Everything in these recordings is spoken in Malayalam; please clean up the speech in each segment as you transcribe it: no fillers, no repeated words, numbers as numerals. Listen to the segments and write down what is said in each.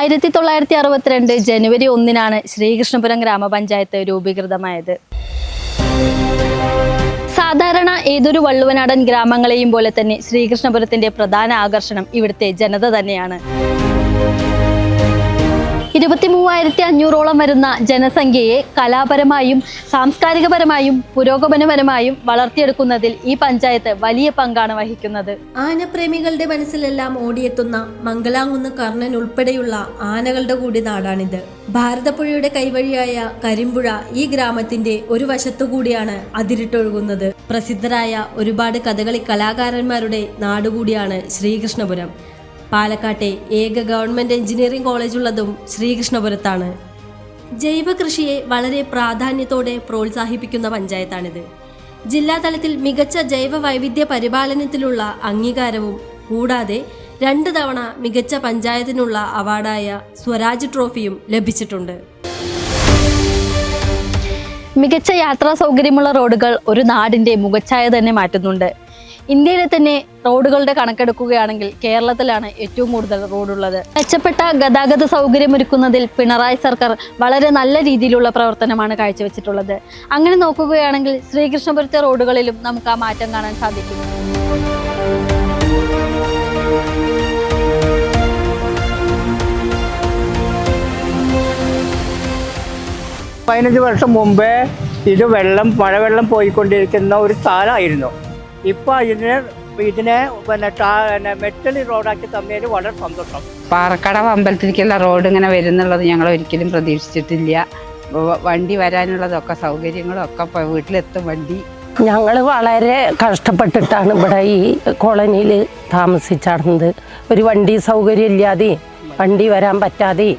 1962 ജനുവരി 1 ശ്രീകൃഷ്ണപുരം ഗ്രാമപഞ്ചായത്ത് രൂപീകൃതമായത്. സാധാരണ ഏതൊരു വള്ളുവനാടൻ ഗ്രാമങ്ങളെയും പോലെ തന്നെ ശ്രീകൃഷ്ണപുരത്തിന്റെ പ്രധാന ആകർഷണം ഇവിടുത്തെ ജനത തന്നെയാണ്. 23,500ഓളം വരുന്ന ജനസംഖ്യയെ കലാപരമായും സാംസ്കാരികപരമായും പുരോഗമനപരമായും വളർത്തിയെടുക്കുന്നതിൽ ഈ പഞ്ചായത്ത് വലിയ പങ്കാണ് വഹിക്കുന്നത്. ആനപ്രേമികളുടെ മനസ്സിലെല്ലാം ഓടിയെത്തുന്ന മംഗലാംകുന്ന് കർണൻ ഉൾപ്പെടെയുള്ള ആനകളുടെ കൂടി നാടാണിത്. ഭാരതപ്പുഴയുടെ കൈവഴിയായ കരിമ്പുഴ ഈ ഗ്രാമത്തിന്റെ ഒരു വശത്തുകൂടിയാണ് അതിരിട്ടൊഴുകുന്നത്. പ്രസിദ്ധരായ ഒരുപാട് കഥകളി കലാകാരന്മാരുടെ നാടുകൂടിയാണ് ശ്രീകൃഷ്ണപുരം. പാലക്കാട്ടെ ഏക ഗവൺമെന്റ് എഞ്ചിനീയറിംഗ് കോളേജ് ഉള്ളതും ശ്രീകൃഷ്ണപുരത്താണ്. ജൈവ കൃഷിയെ വളരെ പ്രാധാന്യത്തോടെ പ്രോത്സാഹിപ്പിക്കുന്ന പഞ്ചായത്താണിത്. ജില്ലാതലത്തിൽ മികച്ച ജൈവ വൈവിധ്യ പരിപാലനത്തിലുള്ള അംഗീകാരവും കൂടാതെ 2 തവണ മികച്ച പഞ്ചായത്തിനുള്ള അവാർഡായ സ്വരാജ് ട്രോഫിയും ലഭിച്ചിട്ടുണ്ട്. മികച്ച യാത്രാ സൗകര്യമുള്ള റോഡുകൾ ഒരു നാടിന്റെ മുഖച്ഛായ തന്നെ മാറ്റുന്നുണ്ട്. ഇന്ത്യയിലെ തന്നെ റോഡുകളുടെ കണക്കെടുക്കുകയാണെങ്കിൽ കേരളത്തിലാണ് ഏറ്റവും കൂടുതൽ റോഡുള്ളത്. മെച്ചപ്പെട്ട ഗതാഗത സൗകര്യമൊരുക്കുന്നതിൽ പിണറായി സർക്കാർ വളരെ നല്ല രീതിയിലുള്ള പ്രവർത്തനമാണ് കാഴ്ചവെച്ചിട്ടുള്ളത്. അങ്ങനെ നോക്കുകയാണെങ്കിൽ ശ്രീകൃഷ്ണപുരത്തെ റോഡുകളിലും നമുക്ക് ആ മാറ്റം കാണാൻ സാധിക്കും. പതിനഞ്ച് വർഷം മുമ്പേ ഇത് മഴവെള്ളം പോയിക്കൊണ്ടിരിക്കുന്ന ഒരു സ്ഥലമായിരുന്നു. ഇപ്പോൾ ഇതിനെ മെറ്റൽ റോഡാക്കി തന്നതിൽ വളരെ സന്തോഷം. പാറക്കടവ് അമ്പലത്തിലേക്കുള്ള റോഡ് ഇങ്ങനെ വരുന്നുള്ളത് ഞങ്ങൾ ഒരിക്കലും പ്രതീക്ഷിച്ചിട്ടില്ല. വണ്ടി വരാനുള്ളതൊക്കെ സൗകര്യങ്ങളും ഒക്കെ വീട്ടിലെത്തും വണ്ടി. ഞങ്ങൾ വളരെ കഷ്ടപ്പെട്ടിട്ടാണ് ഇവിടെ ഈ കോളനിയിൽ താമസിച്ചിടുന്നത്. ഒരു വണ്ടി സൗകര്യം ഇല്ലാതെ, വണ്ടി വരാൻ പറ്റാതെ,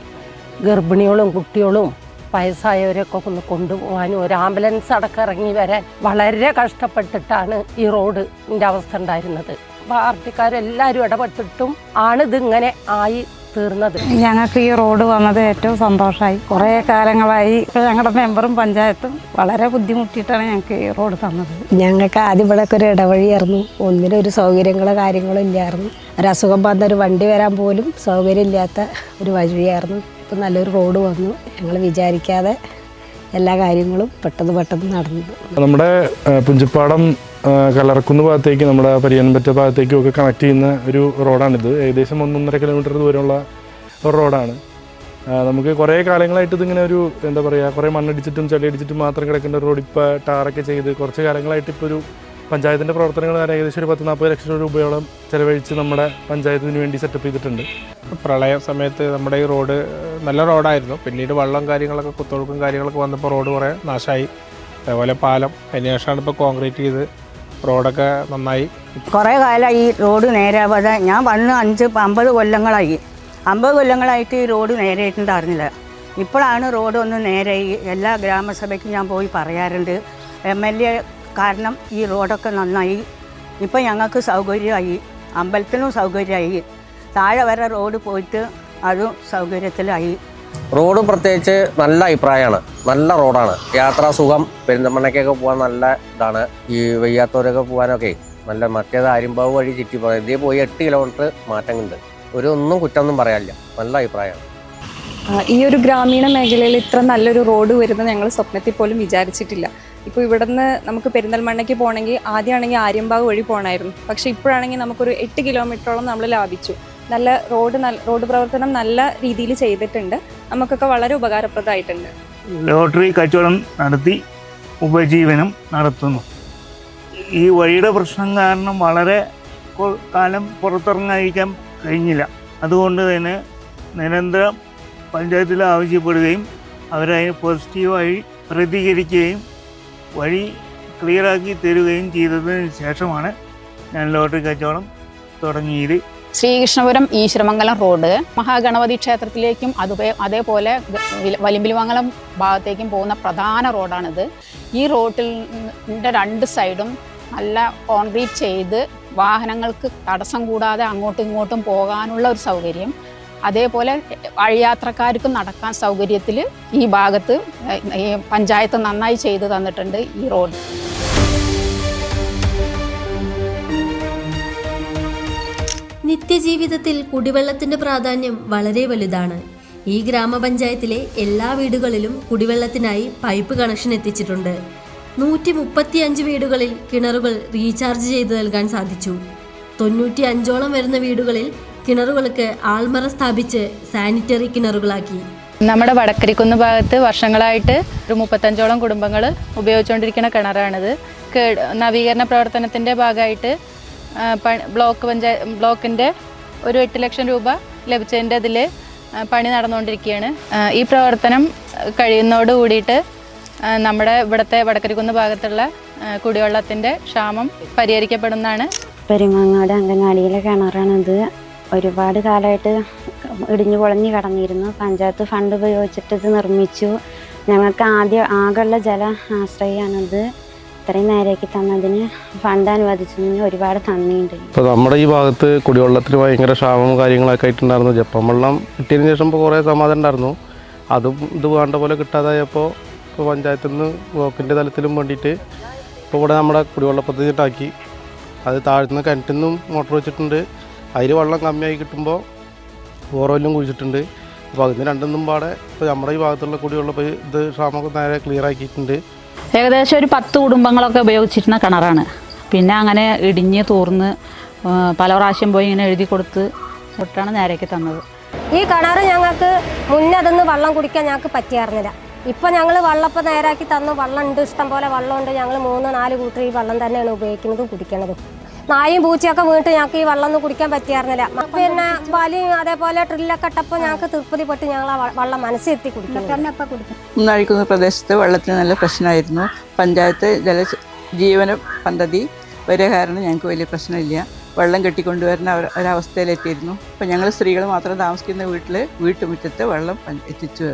ഗർഭിണികളും കുട്ടികളും വയസ്സായവരൊക്കെ ഒന്ന് കൊണ്ടുപോകാനും ഒരു ആംബുലൻസ് അടക്കം ഇറങ്ങി വരാൻ വളരെ കഷ്ടപ്പെട്ടിട്ടാണ് ഈ റോഡിൻ്റെ അവസ്ഥ ഉണ്ടായിരുന്നത്. പാർട്ടിക്കാരെല്ലാവരും ഇടപെട്ടിട്ടും ആണ് ഇതിങ്ങനെ ആയി തീർന്നത്. ഞങ്ങൾക്ക് ഈ റോഡ് വന്നത് ഏറ്റവും സന്തോഷമായി. കുറേ കാലങ്ങളായി ഞങ്ങളുടെ മെമ്പറും പഞ്ചായത്തും വളരെ ബുദ്ധിമുട്ടിയിട്ടാണ് ഞങ്ങൾക്ക് ഈ റോഡ് തന്നത്. ഞങ്ങൾക്ക് ആദ്യം ഇവിടെ ഒരു ഇടവഴിയായിരുന്നു. ഒന്നിനും ഒരു സൗകര്യങ്ങളോ കാര്യങ്ങളോ ഇല്ലായിരുന്നു. ഒരു അസുഖം വന്ന ഒരു വണ്ടി വരാൻ പോലും സൗകര്യമില്ലാത്ത ഒരു വഴിയായിരുന്നു. ഇപ്പം നല്ലൊരു റോഡ് വന്നു. ഞങ്ങൾ വിചാരിക്കാതെ എല്ലാ കാര്യങ്ങളും പെട്ടെന്ന് നടന്നു. നമ്മുടെ പുഞ്ചപ്പാടം കലർക്കുന്ന് ഭാഗത്തേക്ക് നമ്മുടെ പരിയൻപറ്റ ഭാഗത്തേക്കും ഒക്കെ കണക്ട് ചെയ്യുന്ന ഒരു റോഡാണിത്. ഏകദേശം 1.5 കിലോമീറ്റർ ദൂരമുള്ള ഒരു റോഡാണ്. നമുക്ക് കുറേ കാലങ്ങളായിട്ട് ഇതിങ്ങനെ ഒരു എന്താ പറയുക, കുറേ മണ്ണടിച്ചിട്ടും ചെളിയടിച്ചിട്ടും മാത്രം കിടക്കേണ്ട റോഡ് ഇപ്പോൾ ടാറൊക്കെ ചെയ്ത് കുറച്ച് കാലങ്ങളായിട്ട് ഇപ്പോൾ ഒരു പഞ്ചായത്തിൻ്റെ പ്രവർത്തനങ്ങൾ ഏകദേശം ഒരു 10-40 ലക്ഷം രൂപയോളം ചിലവഴിച്ച് നമ്മുടെ പഞ്ചായത്തിന് വേണ്ടി സെറ്റപ്പ് ചെയ്തിട്ടുണ്ട്. പ്രളയ സമയത്ത് നമ്മുടെ ഈ റോഡ് നല്ല റോഡായിരുന്നു. പിന്നീട് വെള്ളം കാര്യങ്ങളൊക്കെ കുത്തൊഴുക്കും കാര്യങ്ങളൊക്കെ വന്നപ്പോൾ റോഡ് കുറേ നാശമായി. അതേപോലെ പാലം അതിനുശേഷമാണ് ഇപ്പോൾ കോൺക്രീറ്റ് ചെയ്ത് റോഡൊക്കെ നന്നായി. കുറേ കാലമായി ഈ റോഡ് നേരാവാതെ. ഞാൻ വന്ന് 50 കൊല്ലങ്ങളായി. 50 കൊല്ലങ്ങളായിട്ട് ഈ റോഡ് നേരെയായിട്ടുണ്ടായിരുന്നില്ല. ഇപ്പോഴാണ് റോഡ് ഒന്ന് നേരായി. എല്ലാ ഗ്രാമസഭയ്ക്കും ഞാൻ പോയി പറയാറുണ്ട്. MLA കാരണം ഈ റോഡൊക്കെ നന്നായി. ഇപ്പം ഞങ്ങൾക്ക് സൗകര്യമായി, അമ്പലത്തിനും സൗകര്യമായി, താഴെ വരെ റോഡ് പോയിട്ട് അതും സൗകര്യത്തിലായി. റോഡ് പ്രത്യേകിച്ച് നല്ല അഭിപ്രായമാണ്. നല്ല റോഡാണ്. യാത്രാസുഖം, പെരിന്തൽമണ്ണയ്ക്കൊക്കെ പോകാൻ നല്ല ഇതാണ്. ഈ വയ്യാത്തവരൊക്കെ പോകാനൊക്കെ നല്ല. മറ്റേത് ആര്യമ്പാവ് വഴി ചുറ്റി പോകാൻ ഇതേ പോയി 8 കിലോമീറ്റർ മാറ്റമുണ്ട്. ഒന്നും കുറ്റമൊന്നും പറയാനില്ല. നല്ല അഭിപ്രായമാണ്. ഈ ഒരു ഗ്രാമീണ മേഖലയിൽ ഇത്ര നല്ലൊരു റോഡ് വരുന്നത് ഞങ്ങൾ സ്വപ്നത്തിൽ പോലും വിചാരിച്ചിട്ടില്ല. ഇപ്പോൾ ഇവിടുന്ന് നമുക്ക് പെരിന്തൽമണ്ണയ്ക്ക് പോകണമെങ്കിൽ ആദ്യമാണെങ്കിൽ ആര്യമ്പാവ് വഴി പോകണമായിരുന്നു. പക്ഷേ ഇപ്പോഴാണെങ്കിൽ നമുക്കൊരു 8 കിലോമീറ്ററോളം നമ്മൾ ലാഭിച്ചു. നല്ല റോഡ് പ്രവർത്തനം നല്ല രീതിയിൽ ചെയ്തിട്ടുണ്ട്. നമുക്കൊക്കെ വളരെ ഉപകാരപ്രദമായിട്ടുണ്ട്. ലോട്ടറി കച്ചവടം നടത്തി ഉപജീവനം നടത്തുന്നു. ഈ വഴിയുടെ പ്രശ്നം കാരണം വളരെ കാലം പുറത്തിറങ്ങാതിരിക്കാൻ കഴിഞ്ഞില്ല. അതുകൊണ്ട് തന്നെ നിരന്തരം പഞ്ചായത്തിൽ ആവശ്യപ്പെടുകയും അവരതിന് പോസിറ്റീവായി പ്രതികരിക്കുകയും വഴി ക്ലിയറാക്കി തരുകയും ചെയ്തതിന് ശേഷമാണ് ഞാൻ ലോട്ടറി കച്ചവടം തുടങ്ങിയത്. ശ്രീകൃഷ്ണപുരം ഈശ്വരമംഗലം റോഡ് മഹാഗണപതി ക്ഷേത്രത്തിലേക്കും അതേപോലെ വലിമ്പിലിമംഗലം ഭാഗത്തേക്കും പോകുന്ന പ്രധാന റോഡാണിത്. ഈ റോഡിൻ്റെ 2 സൈഡും നല്ല കോൺക്രീറ്റ് ചെയ്ത് വാഹനങ്ങൾക്ക് തടസ്സം കൂടാതെ അങ്ങോട്ടും ഇങ്ങോട്ടും പോകാനുള്ള ഒരു സൗകര്യം, അതേപോലെ വഴിയാത്രക്കാർക്കും നടക്കാൻ സൗകര്യത്തിൽ ഈ ഭാഗത്ത് ഈ പഞ്ചായത്ത് നന്നായി ചെയ്തു തന്നിട്ടുണ്ട് ഈ റോഡ്. നിത്യജീവിതത്തിൽ കുടിവെള്ളത്തിന്റെ പ്രാധാന്യം വളരെ വലുതാണ്. ഈ ഗ്രാമപഞ്ചായത്തിലെ എല്ലാ വീടുകളിലും കുടിവെള്ളത്തിനായി പൈപ്പ് കണക്ഷൻ എത്തിച്ചിട്ടുണ്ട്. 135 വീടുകളിൽ കിണറുകൾ റീചാർജ് ചെയ്ത് നൽകാൻ സാധിച്ചു. 95ഓളം വരുന്ന വീടുകളിൽ കിണറുകൾക്ക് ആൾമറ സ്ഥാപിച്ച് സാനിറ്ററി കിണറുകളാക്കി. നമ്മുടെ വടക്കരിക്കുന്ന് ഭാഗത്ത് വർഷങ്ങളായിട്ട് ഒരു 35ഓളം കുടുംബങ്ങൾ ഉപയോഗിച്ചുകൊണ്ടിരിക്കുന്ന കിണറാണിത്. നവീകരണ പ്രവർത്തനത്തിൻ്റെ ഭാഗമായിട്ട് ബ്ലോക്കിൻ്റെ ഒരു 8 ലക്ഷം രൂപ ലഭിച്ചതിൻ്റെ അതിൽ പണി നടന്നുകൊണ്ടിരിക്കുകയാണ്. ഈ പ്രവർത്തനം കഴിയുന്നതോട് കൂടിയിട്ട് നമ്മുടെ ഇവിടുത്തെ വടക്കരിക്കുന്ന് ഭാഗത്തുള്ള കുടിവെള്ളത്തിൻ്റെ ക്ഷാമം പരിഹരിക്കപ്പെടുന്നതാണ്. പെരുങ്ങാങ്ങാട് അങ്കനാടിയിലെ കിണറാണിത്. ഒരുപാട് കാലമായിട്ട് ഇടിഞ്ഞു പൊളഞ്ഞു കിടന്നിരുന്നു. പഞ്ചായത്ത് ഫണ്ട് ഉപയോഗിച്ചിട്ട് ഇത് നിർമ്മിച്ചു. ഞങ്ങൾക്ക് ആകെയുള്ള ജല ആശ്രയമാണിത്. ഇത്രയും നേരേക്ക് തന്നതിന് ഫണ്ട് അനുവദിച്ചതിന് ഒരുപാട് നന്ദിയുണ്ട്. ഇപ്പോൾ നമ്മുടെ ഈ ഭാഗത്ത് കുടിവെള്ളത്തിന് ഭയങ്കര ക്ഷാമവും കാര്യങ്ങളൊക്കെ ആയിട്ടുണ്ടായിരുന്നു. ജപ്പം വെള്ളം കിട്ടിയതിന് ശേഷം ഇപ്പോൾ കുറേ സമാധാനം ഉണ്ടായിരുന്നു. അതും ഇത് വേണ്ട പോലെ കിട്ടാതായപ്പോൾ ഇപ്പോൾ പഞ്ചായത്തിൽ നിന്ന് ബ്ലോക്കിൻ്റെ തലത്തിലും വേണ്ടിയിട്ട് ഇപ്പോൾ ഇവിടെ നമ്മുടെ കുടിവെള്ള പദ്ധതി ഉണ്ടാക്കി. അത് താഴ്ന്ന കിണറ്റിൽ നിന്നും മോട്ടോർ വെച്ചിട്ടുണ്ട്. അതിൽ വെള്ളം കമ്മിയായി കിട്ടുമ്പോൾ ബോർവെല്ലും കുഴിച്ചിട്ടുണ്ട്. അപ്പോൾ അതിന് രണ്ടൊന്നും പാടെ ഇപ്പോൾ നമ്മുടെ ഈ ഭാഗത്തുള്ള കുടിവെള്ള ഇത് ക്ഷാമമൊക്കെ നേരെ ക്ലിയർ ആക്കിയിട്ടുണ്ട്. ഏകദേശം ഒരു 10 കുടുംബങ്ങളൊക്കെ ഉപയോഗിച്ചിരുന്ന കിണറാണ്. പിന്നെ അങ്ങനെ ഇടിഞ്ഞ് തൂർന്ന് പല പ്രാവശ്യം പോയി ഇങ്ങനെ എഴുതി കൊടുത്ത് തൊട്ടാണ് നേരേക്ക് തന്നത്. ഈ കിണർ ഞങ്ങൾക്ക് മുന്നതിന്ന് വെള്ളം കുടിക്കാൻ ഞങ്ങൾക്ക് പറ്റിയായിരുന്നില്ല. ഇപ്പം ഞങ്ങൾ വെള്ളപ്പം നേരാക്കി തന്നു. വെള്ളം ഉണ്ട്, ഇഷ്ടം പോലെ വെള്ളമുണ്ട്. ഞങ്ങൾ 3-4 കൂട്ടർ ഈ വെള്ളം തന്നെയാണ് ഉപയോഗിക്കുന്നതും കുടിക്കണതും. നായും പൂച്ചയൊക്കെ വീണിട്ട് ഞങ്ങൾക്ക് ഈ വെള്ളം ഒന്നും കുടിക്കാൻ പറ്റിയായിരുന്നില്ല. പിന്നെ വലിയും അതേപോലെ ഡ്രില്ലൊക്കെ ഇട്ടപ്പോൾ ഞങ്ങൾക്ക് തൃപ്തിപ്പെട്ട് ഞങ്ങൾ ആ വെള്ളം മനസ്സിലെത്തി കുടിക്കും. മുന്നാഴിക്കുന്ന പ്രദേശത്ത് വെള്ളത്തിന് നല്ല പ്രശ്നമായിരുന്നു. പഞ്ചായത്ത് ജലജീവന പദ്ധതി വരെ കാരണം ഞങ്ങൾക്ക് വലിയ പ്രശ്നമില്ല. വെള്ളം കെട്ടിക്കൊണ്ടുവരുന്ന ഒരവസ്ഥയിലെത്തിയിരുന്നു. അപ്പം ഞങ്ങൾ സ്ത്രീകൾ മാത്രം താമസിക്കുന്ന വീട്ടുമുറ്റത്ത് വെള്ളം എത്തിച്ചു.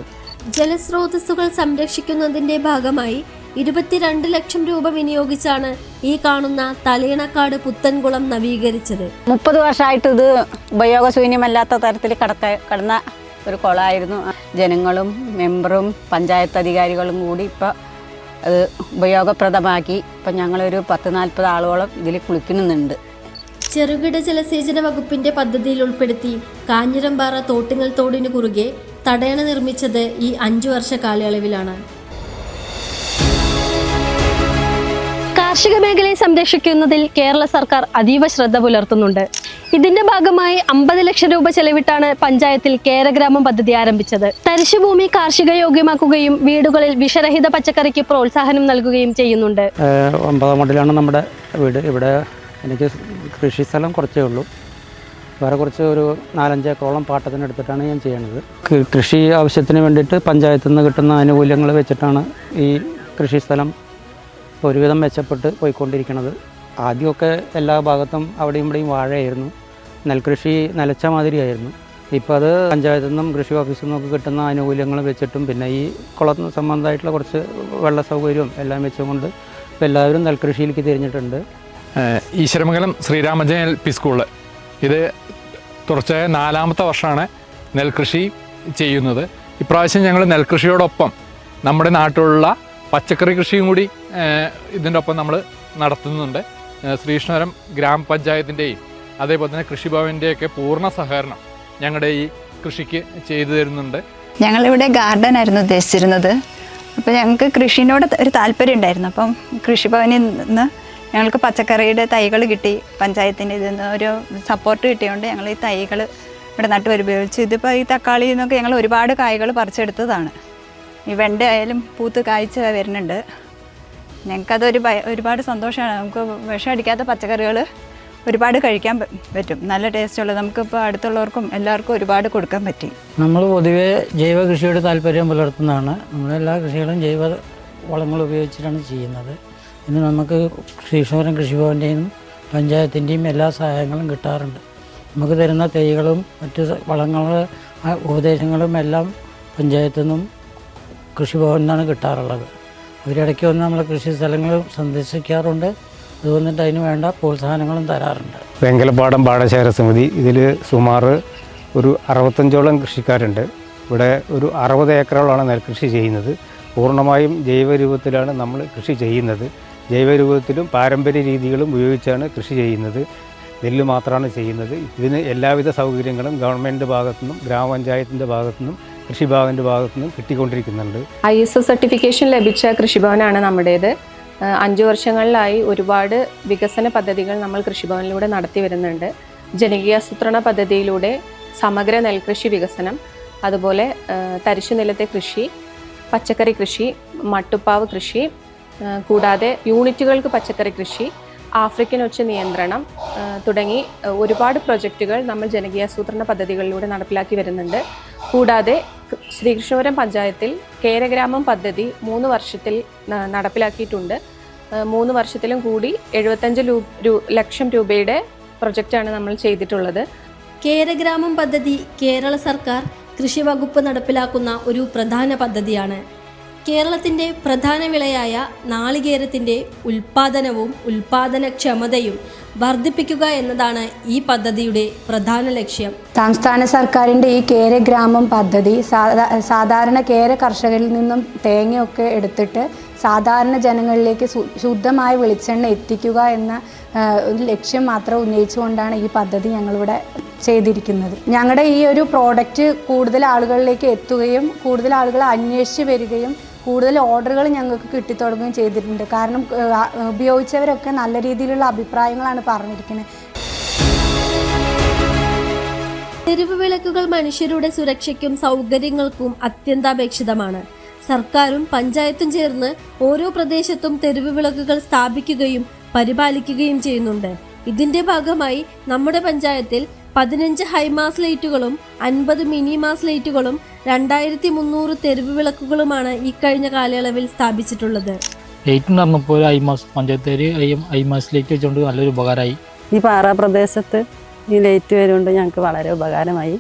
ജലസ്രോതസ്സുകൾ സംരക്ഷിക്കുന്നതിന്റെ ഭാഗമായി 22 ലക്ഷം രൂപ വിനിയോഗിച്ചാണ് ഈ കാണുന്ന തലയിണക്കാട് പുത്തൻകുളം നവീകരിച്ചത്. 30 വർഷമായിട്ട് ഇത് ഉപയോഗശൂന്യമല്ലാത്ത തരത്തിൽ കിടന്ന ഒരു കുളമായിരുന്നു. ജനങ്ങളും മെമ്പറും പഞ്ചായത്ത് അധികാരികളും കൂടി ഇപ്പോൾ അത് ഉപയോഗപ്രദമാക്കി. ഇപ്പം ഞങ്ങളൊരു 10-40 ആളുകളും ഇതിൽ കുളിക്കുന്നുണ്ട്. ചെറുകിട ജലസേചന വകുപ്പിന്റെ പദ്ധതിയിൽ ഉൾപ്പെടുത്തി കാഞ്ഞിരമ്പാറ തോട്ടിങ്ങൽ തോടിന് കുറുകെ തടയണ നിർമ്മിച്ചത് ഈ 5 വർഷ കാലയളവിലാണ്. കാർഷിക മേഖലയെ സംരക്ഷിക്കുന്നതിൽ കേരള സർക്കാർ അതീവ ശ്രദ്ധ പുലർത്തുന്നുണ്ട്. ഇതിന്റെ ഭാഗമായി 50 ലക്ഷം രൂപ ചെലവിട്ടാണ് പഞ്ചായത്തിൽ കേരഗ്രാമം പദ്ധതി ആരംഭിച്ചത്. തരിശുഭൂമി കാർഷിക യോഗ്യമാക്കുകയും വീടുകളിൽ വിഷരഹിത പച്ചക്കറിക്ക് പ്രോത്സാഹനം നൽകുകയും ചെയ്യുന്നുണ്ട്. 9 മണ്ടിലാണ് നമ്മുടെ വീട്. ഇവിടെ എനിക്ക് കൃഷി സ്ഥലം കുറച്ചേ ഉള്ളൂ. വേറെ കുറച്ച് ഒരു 4-5 ഏക്കറോളം പാട്ടത്തിനെടുത്തിട്ടാണ് ഞാൻ ചെയ്യുന്നത്. കൃഷി ആവശ്യത്തിന് വേണ്ടിയിട്ട് പഞ്ചായത്തിൽ നിന്ന് കിട്ടുന്ന ആനുകൂല്യങ്ങൾ വെച്ചിട്ടാണ് ഈ കൃഷി സ്ഥലം ഒരുവിധം മെച്ചപ്പെട്ട് പോയിക്കൊണ്ടിരിക്കുന്നത്. ആദ്യമൊക്കെ എല്ലാ ഭാഗത്തും അവിടെയും ഇവിടെയും വാഴയായിരുന്നു. നെൽകൃഷി നിലച്ച മാതിരിയായിരുന്നു. ഇപ്പോൾ അത് പഞ്ചായത്തിൽ നിന്നും കൃഷി ഓഫീസിൽ നിന്നൊക്കെ കിട്ടുന്ന ആനുകൂല്യങ്ങൾ വെച്ചിട്ടും പിന്നെ ഈ കുളത്തിന് സംബന്ധമായിട്ടുള്ള കുറച്ച് വെള്ള സൗകര്യവും എല്ലാം വെച്ചുകൊണ്ട് ഇപ്പോൾ എല്ലാവരും നെൽകൃഷിയിലേക്ക് തിരിഞ്ഞിട്ടുണ്ട്. ഈശ്വരമംഗലം ശ്രീരാമജയ LP സ്കൂള് ഇത് തുടർച്ചയായ 4ാമത്തെ വർഷമാണ് നെൽകൃഷി ചെയ്യുന്നത്. ഇപ്രാവശ്യം ഞങ്ങൾ നെൽകൃഷിയോടൊപ്പം നമ്മുടെ നാട്ടിലുള്ള പച്ചക്കറി കൃഷിയും കൂടി ഇതിൻ്റെ ഒപ്പം നമ്മൾ നടത്തുന്നുണ്ട്. ശ്രീകൃഷ്ണപുരം ഗ്രാമപഞ്ചായത്തിൻ്റെയും അതേപോലെ തന്നെ കൃഷിഭവൻ്റെയൊക്കെ പൂർണ്ണ സഹകരണം ഞങ്ങളുടെ ഈ കൃഷിക്ക് ചെയ്തു തരുന്നുണ്ട്. ഞങ്ങളിവിടെ ഗാർഡൻ ആയിരുന്നു ഉദ്ദേശിച്ചിരുന്നത്. അപ്പോൾ ഞങ്ങൾക്ക് കൃഷിനോട് ഒരു താല്പര്യം ഉണ്ടായിരുന്നു. അപ്പം കൃഷിഭവനിൽ നിന്ന് ഞങ്ങൾക്ക് പച്ചക്കറിയുടെ തൈകൾ കിട്ടി. പഞ്ചായത്തിൻ്റെ ഇതിൽ നിന്ന് ഒരു സപ്പോർട്ട് കിട്ടിയതുകൊണ്ട് ഞങ്ങൾ ഈ തൈകൾ ഇവിടെ നട്ടുപരിപാലിച്ചു. ഇതിപ്പോൾ ഈ തക്കാളി എന്നൊക്കെ ഞങ്ങൾ ഒരുപാട് കായ്കൾ പറിച്ചെടുത്തതാണ്. ഈ വെണ്ട ആയാലും പൂത്ത് കായ്ച്ച് വരുന്നുണ്ട്. ഞങ്ങൾക്കതൊരു ഒരുപാട് സന്തോഷമാണ്. നമുക്ക് വിഷം അടിക്കാത്ത പച്ചക്കറികൾ ഒരുപാട് കഴിക്കാൻ പറ്റും. നല്ല ടേസ്റ്റുള്ളത് നമുക്കിപ്പോൾ അടുത്തുള്ളവർക്കും എല്ലാവർക്കും ഒരുപാട് കൊടുക്കാൻ പറ്റി. നമ്മൾ പൊതുവേ ജൈവ കൃഷിയോട് താല്പര്യം പുലർത്തുന്നതാണ്. നമ്മളെല്ലാ കൃഷികളും ജൈവ വളങ്ങൾ ഉപയോഗിച്ചിട്ടാണ് ചെയ്യുന്നത്. ഇന്ന് നമുക്ക് ശ്രീകൃഷ്ണപുരം കൃഷിഭവൻ്റെയും പഞ്ചായത്തിൻ്റെയും എല്ലാ സഹായങ്ങളും കിട്ടാറുണ്ട്. നമുക്ക് തരുന്ന തൈകളും മറ്റ് വളങ്ങൾ ഉപദേശങ്ങളും എല്ലാം പഞ്ചായത്തു നിന്നും കൃഷിഭവനിൽ നിന്നാണ് കിട്ടാറുള്ളത്. അവരിടയ്ക്ക് വന്ന് നമ്മൾ കൃഷി സ്ഥലങ്ങൾ സന്ദർശിക്കാറുണ്ട്. അത് വന്നിട്ട് അതിന് വേണ്ട പ്രോത്സാഹനങ്ങളും തരാറുണ്ട്. വെങ്കലപ്പാടം പാടശേഖര സമിതി ഇതിൽ സുമാർ ഒരു 65ഓളം കൃഷിക്കാരുണ്ട്. ഇവിടെ ഒരു 60 ഏക്കറോളാണ് നെൽകൃഷി ചെയ്യുന്നത്. പൂർണ്ണമായും ജൈവ രൂപത്തിലാണ് നമ്മൾ കൃഷി ചെയ്യുന്നത്. ജൈവ രൂപത്തിലും പാരമ്പര്യ രീതികളും ഉപയോഗിച്ചാണ് കൃഷി ചെയ്യുന്നത്. നെല്ല് മാത്രമാണ് ചെയ്യുന്നത്. ഇതിന് എല്ലാവിധ സൗകര്യങ്ങളും ഗവൺമെൻറ് ഭാഗത്തുനിന്നും ഗ്രാമപഞ്ചായത്തിൻ്റെ ഭാഗത്തുനിന്നും കൃഷിഭവൻ്റെ ഭാഗത്തു നിന്ന് കിട്ടിക്കൊണ്ടിരിക്കുന്നുണ്ട്. ISO സർട്ടിഫിക്കേഷൻ ലഭിച്ച കൃഷിഭവനാണ് നമ്മുടേത്. 5 വർഷങ്ങളിലായി ഒരുപാട് വികസന പദ്ധതികൾ നമ്മൾ കൃഷിഭവനിലൂടെ നടത്തി വരുന്നുണ്ട്. ജനകീയാസൂത്രണ പദ്ധതിയിലൂടെ സമഗ്ര നെൽകൃഷി വികസനം, അതുപോലെ തരിശു നിലത്തെ കൃഷി, പച്ചക്കറി കൃഷി, മട്ടുപ്പാവ് കൃഷി, കൂടാതെ യൂണിറ്റുകൾക്ക് പച്ചക്കറി കൃഷി, ആഫ്രിക്കൻ ഒച്ച നിയന്ത്രണം തുടങ്ങി ഒരുപാട് പ്രൊജക്റ്റുകൾ നമ്മൾ ജനകീയാസൂത്രണ പദ്ധതികളിലൂടെ നടപ്പിലാക്കി വരുന്നുണ്ട്. കൂടാതെ ശ്രീകൃഷ്ണപുരം പഞ്ചായത്തിൽ കേരഗ്രാമം പദ്ധതി 3 വർഷത്തിൽ നടപ്പിലാക്കിയിട്ടുണ്ട്. 3 വർഷത്തിലും കൂടി 75 ലക്ഷം രൂപയുടെ പ്രൊജക്റ്റാണ് നമ്മൾ ചെയ്തിട്ടുള്ളത്. കേരഗ്രാമം പദ്ധതി കേരള സർക്കാർ കൃഷി വകുപ്പ് നടപ്പിലാക്കുന്ന ഒരു പ്രധാന പദ്ധതിയാണ്. കേരളത്തിൻ്റെ പ്രധാന വിളയായ നാളികേരത്തിൻ്റെ ഉൽപ്പാദനവും ഉൽപ്പാദനക്ഷമതയും വർദ്ധിപ്പിക്കുക എന്നതാണ് ഈ പദ്ധതിയുടെ പ്രധാന ലക്ഷ്യം. സംസ്ഥാന സർക്കാരിൻ്റെ ഈ കേരഗ്രാമം പദ്ധതി സാധാരണ കേര കർഷകരിൽ നിന്നും തേങ്ങയൊക്കെ എടുത്തിട്ട് സാധാരണ ജനങ്ങളിലേക്ക് ശുദ്ധമായ വെളിച്ചെണ്ണ എത്തിക്കുക എന്ന ഒരു ലക്ഷ്യം മാത്രം ഉന്നയിച്ചുകൊണ്ടാണ് ഈ പദ്ധതി ഞങ്ങളിവിടെ ചെയ്തിരിക്കുന്നത്. ഞങ്ങളുടെ ഈ ഒരു പ്രോഡക്റ്റ് കൂടുതൽ ആളുകളിലേക്ക് എത്തുകയും കൂടുതൽ ആളുകൾ അന്വേഷിച്ച് വരികയും കൂടുതൽ ഓർഡറുകൾ ഞങ്ങൾക്ക് കിട്ടിത്തുടങ്ങുകയും ചെയ്തിട്ടുണ്ട്. കാരണം ഉപയോഗിച്ചവരൊക്കെ നല്ല രീതിയിലുള്ള അഭിപ്രായങ്ങളാണ് പറഞ്ഞിരിക്കുന്നത്. തെരുവ് വിളക്കുകൾ മനുഷ്യരുടെ സുരക്ഷയ്ക്കും സൗകര്യങ്ങൾക്കും അത്യന്താപേക്ഷിതമാണ്. സർക്കാരും പഞ്ചായത്തും ചേർന്ന് ഓരോ പ്രദേശത്തും തെരുവ് വിളക്കുകൾ സ്ഥാപിക്കുകയും പരിപാലിക്കുകയും ചെയ്യുന്നുണ്ട്. ഇതിന്റെ ഭാഗമായി നമ്മുടെ പഞ്ചായത്തിൽ 15 ഹൈമാസ് ലൈറ്റുകളും 50 മിനി മാസ് ലൈറ്റുകളും 2300 തെരുവ് വിളക്കുകളുമാണ് ഈ കഴിഞ്ഞ കാലയളവിൽ സ്ഥാപിച്ചിട്ടുള്ളത്. ലൈറ്റ് നടന്നപ്പോൾ ഹൈമാസ് പഞ്ചായത്തേര് ഹൈമാസ് ലൈറ്റ് വെച്ചുകൊണ്ട് നല്ലൊരു ഉപകാരമായി. ഈ പാറ പ്രദേശത്ത് ഈ ലൈറ്റ് വരുകൊണ്ട് ഞങ്ങൾക്ക് വളരെ ഉപകാരമായി.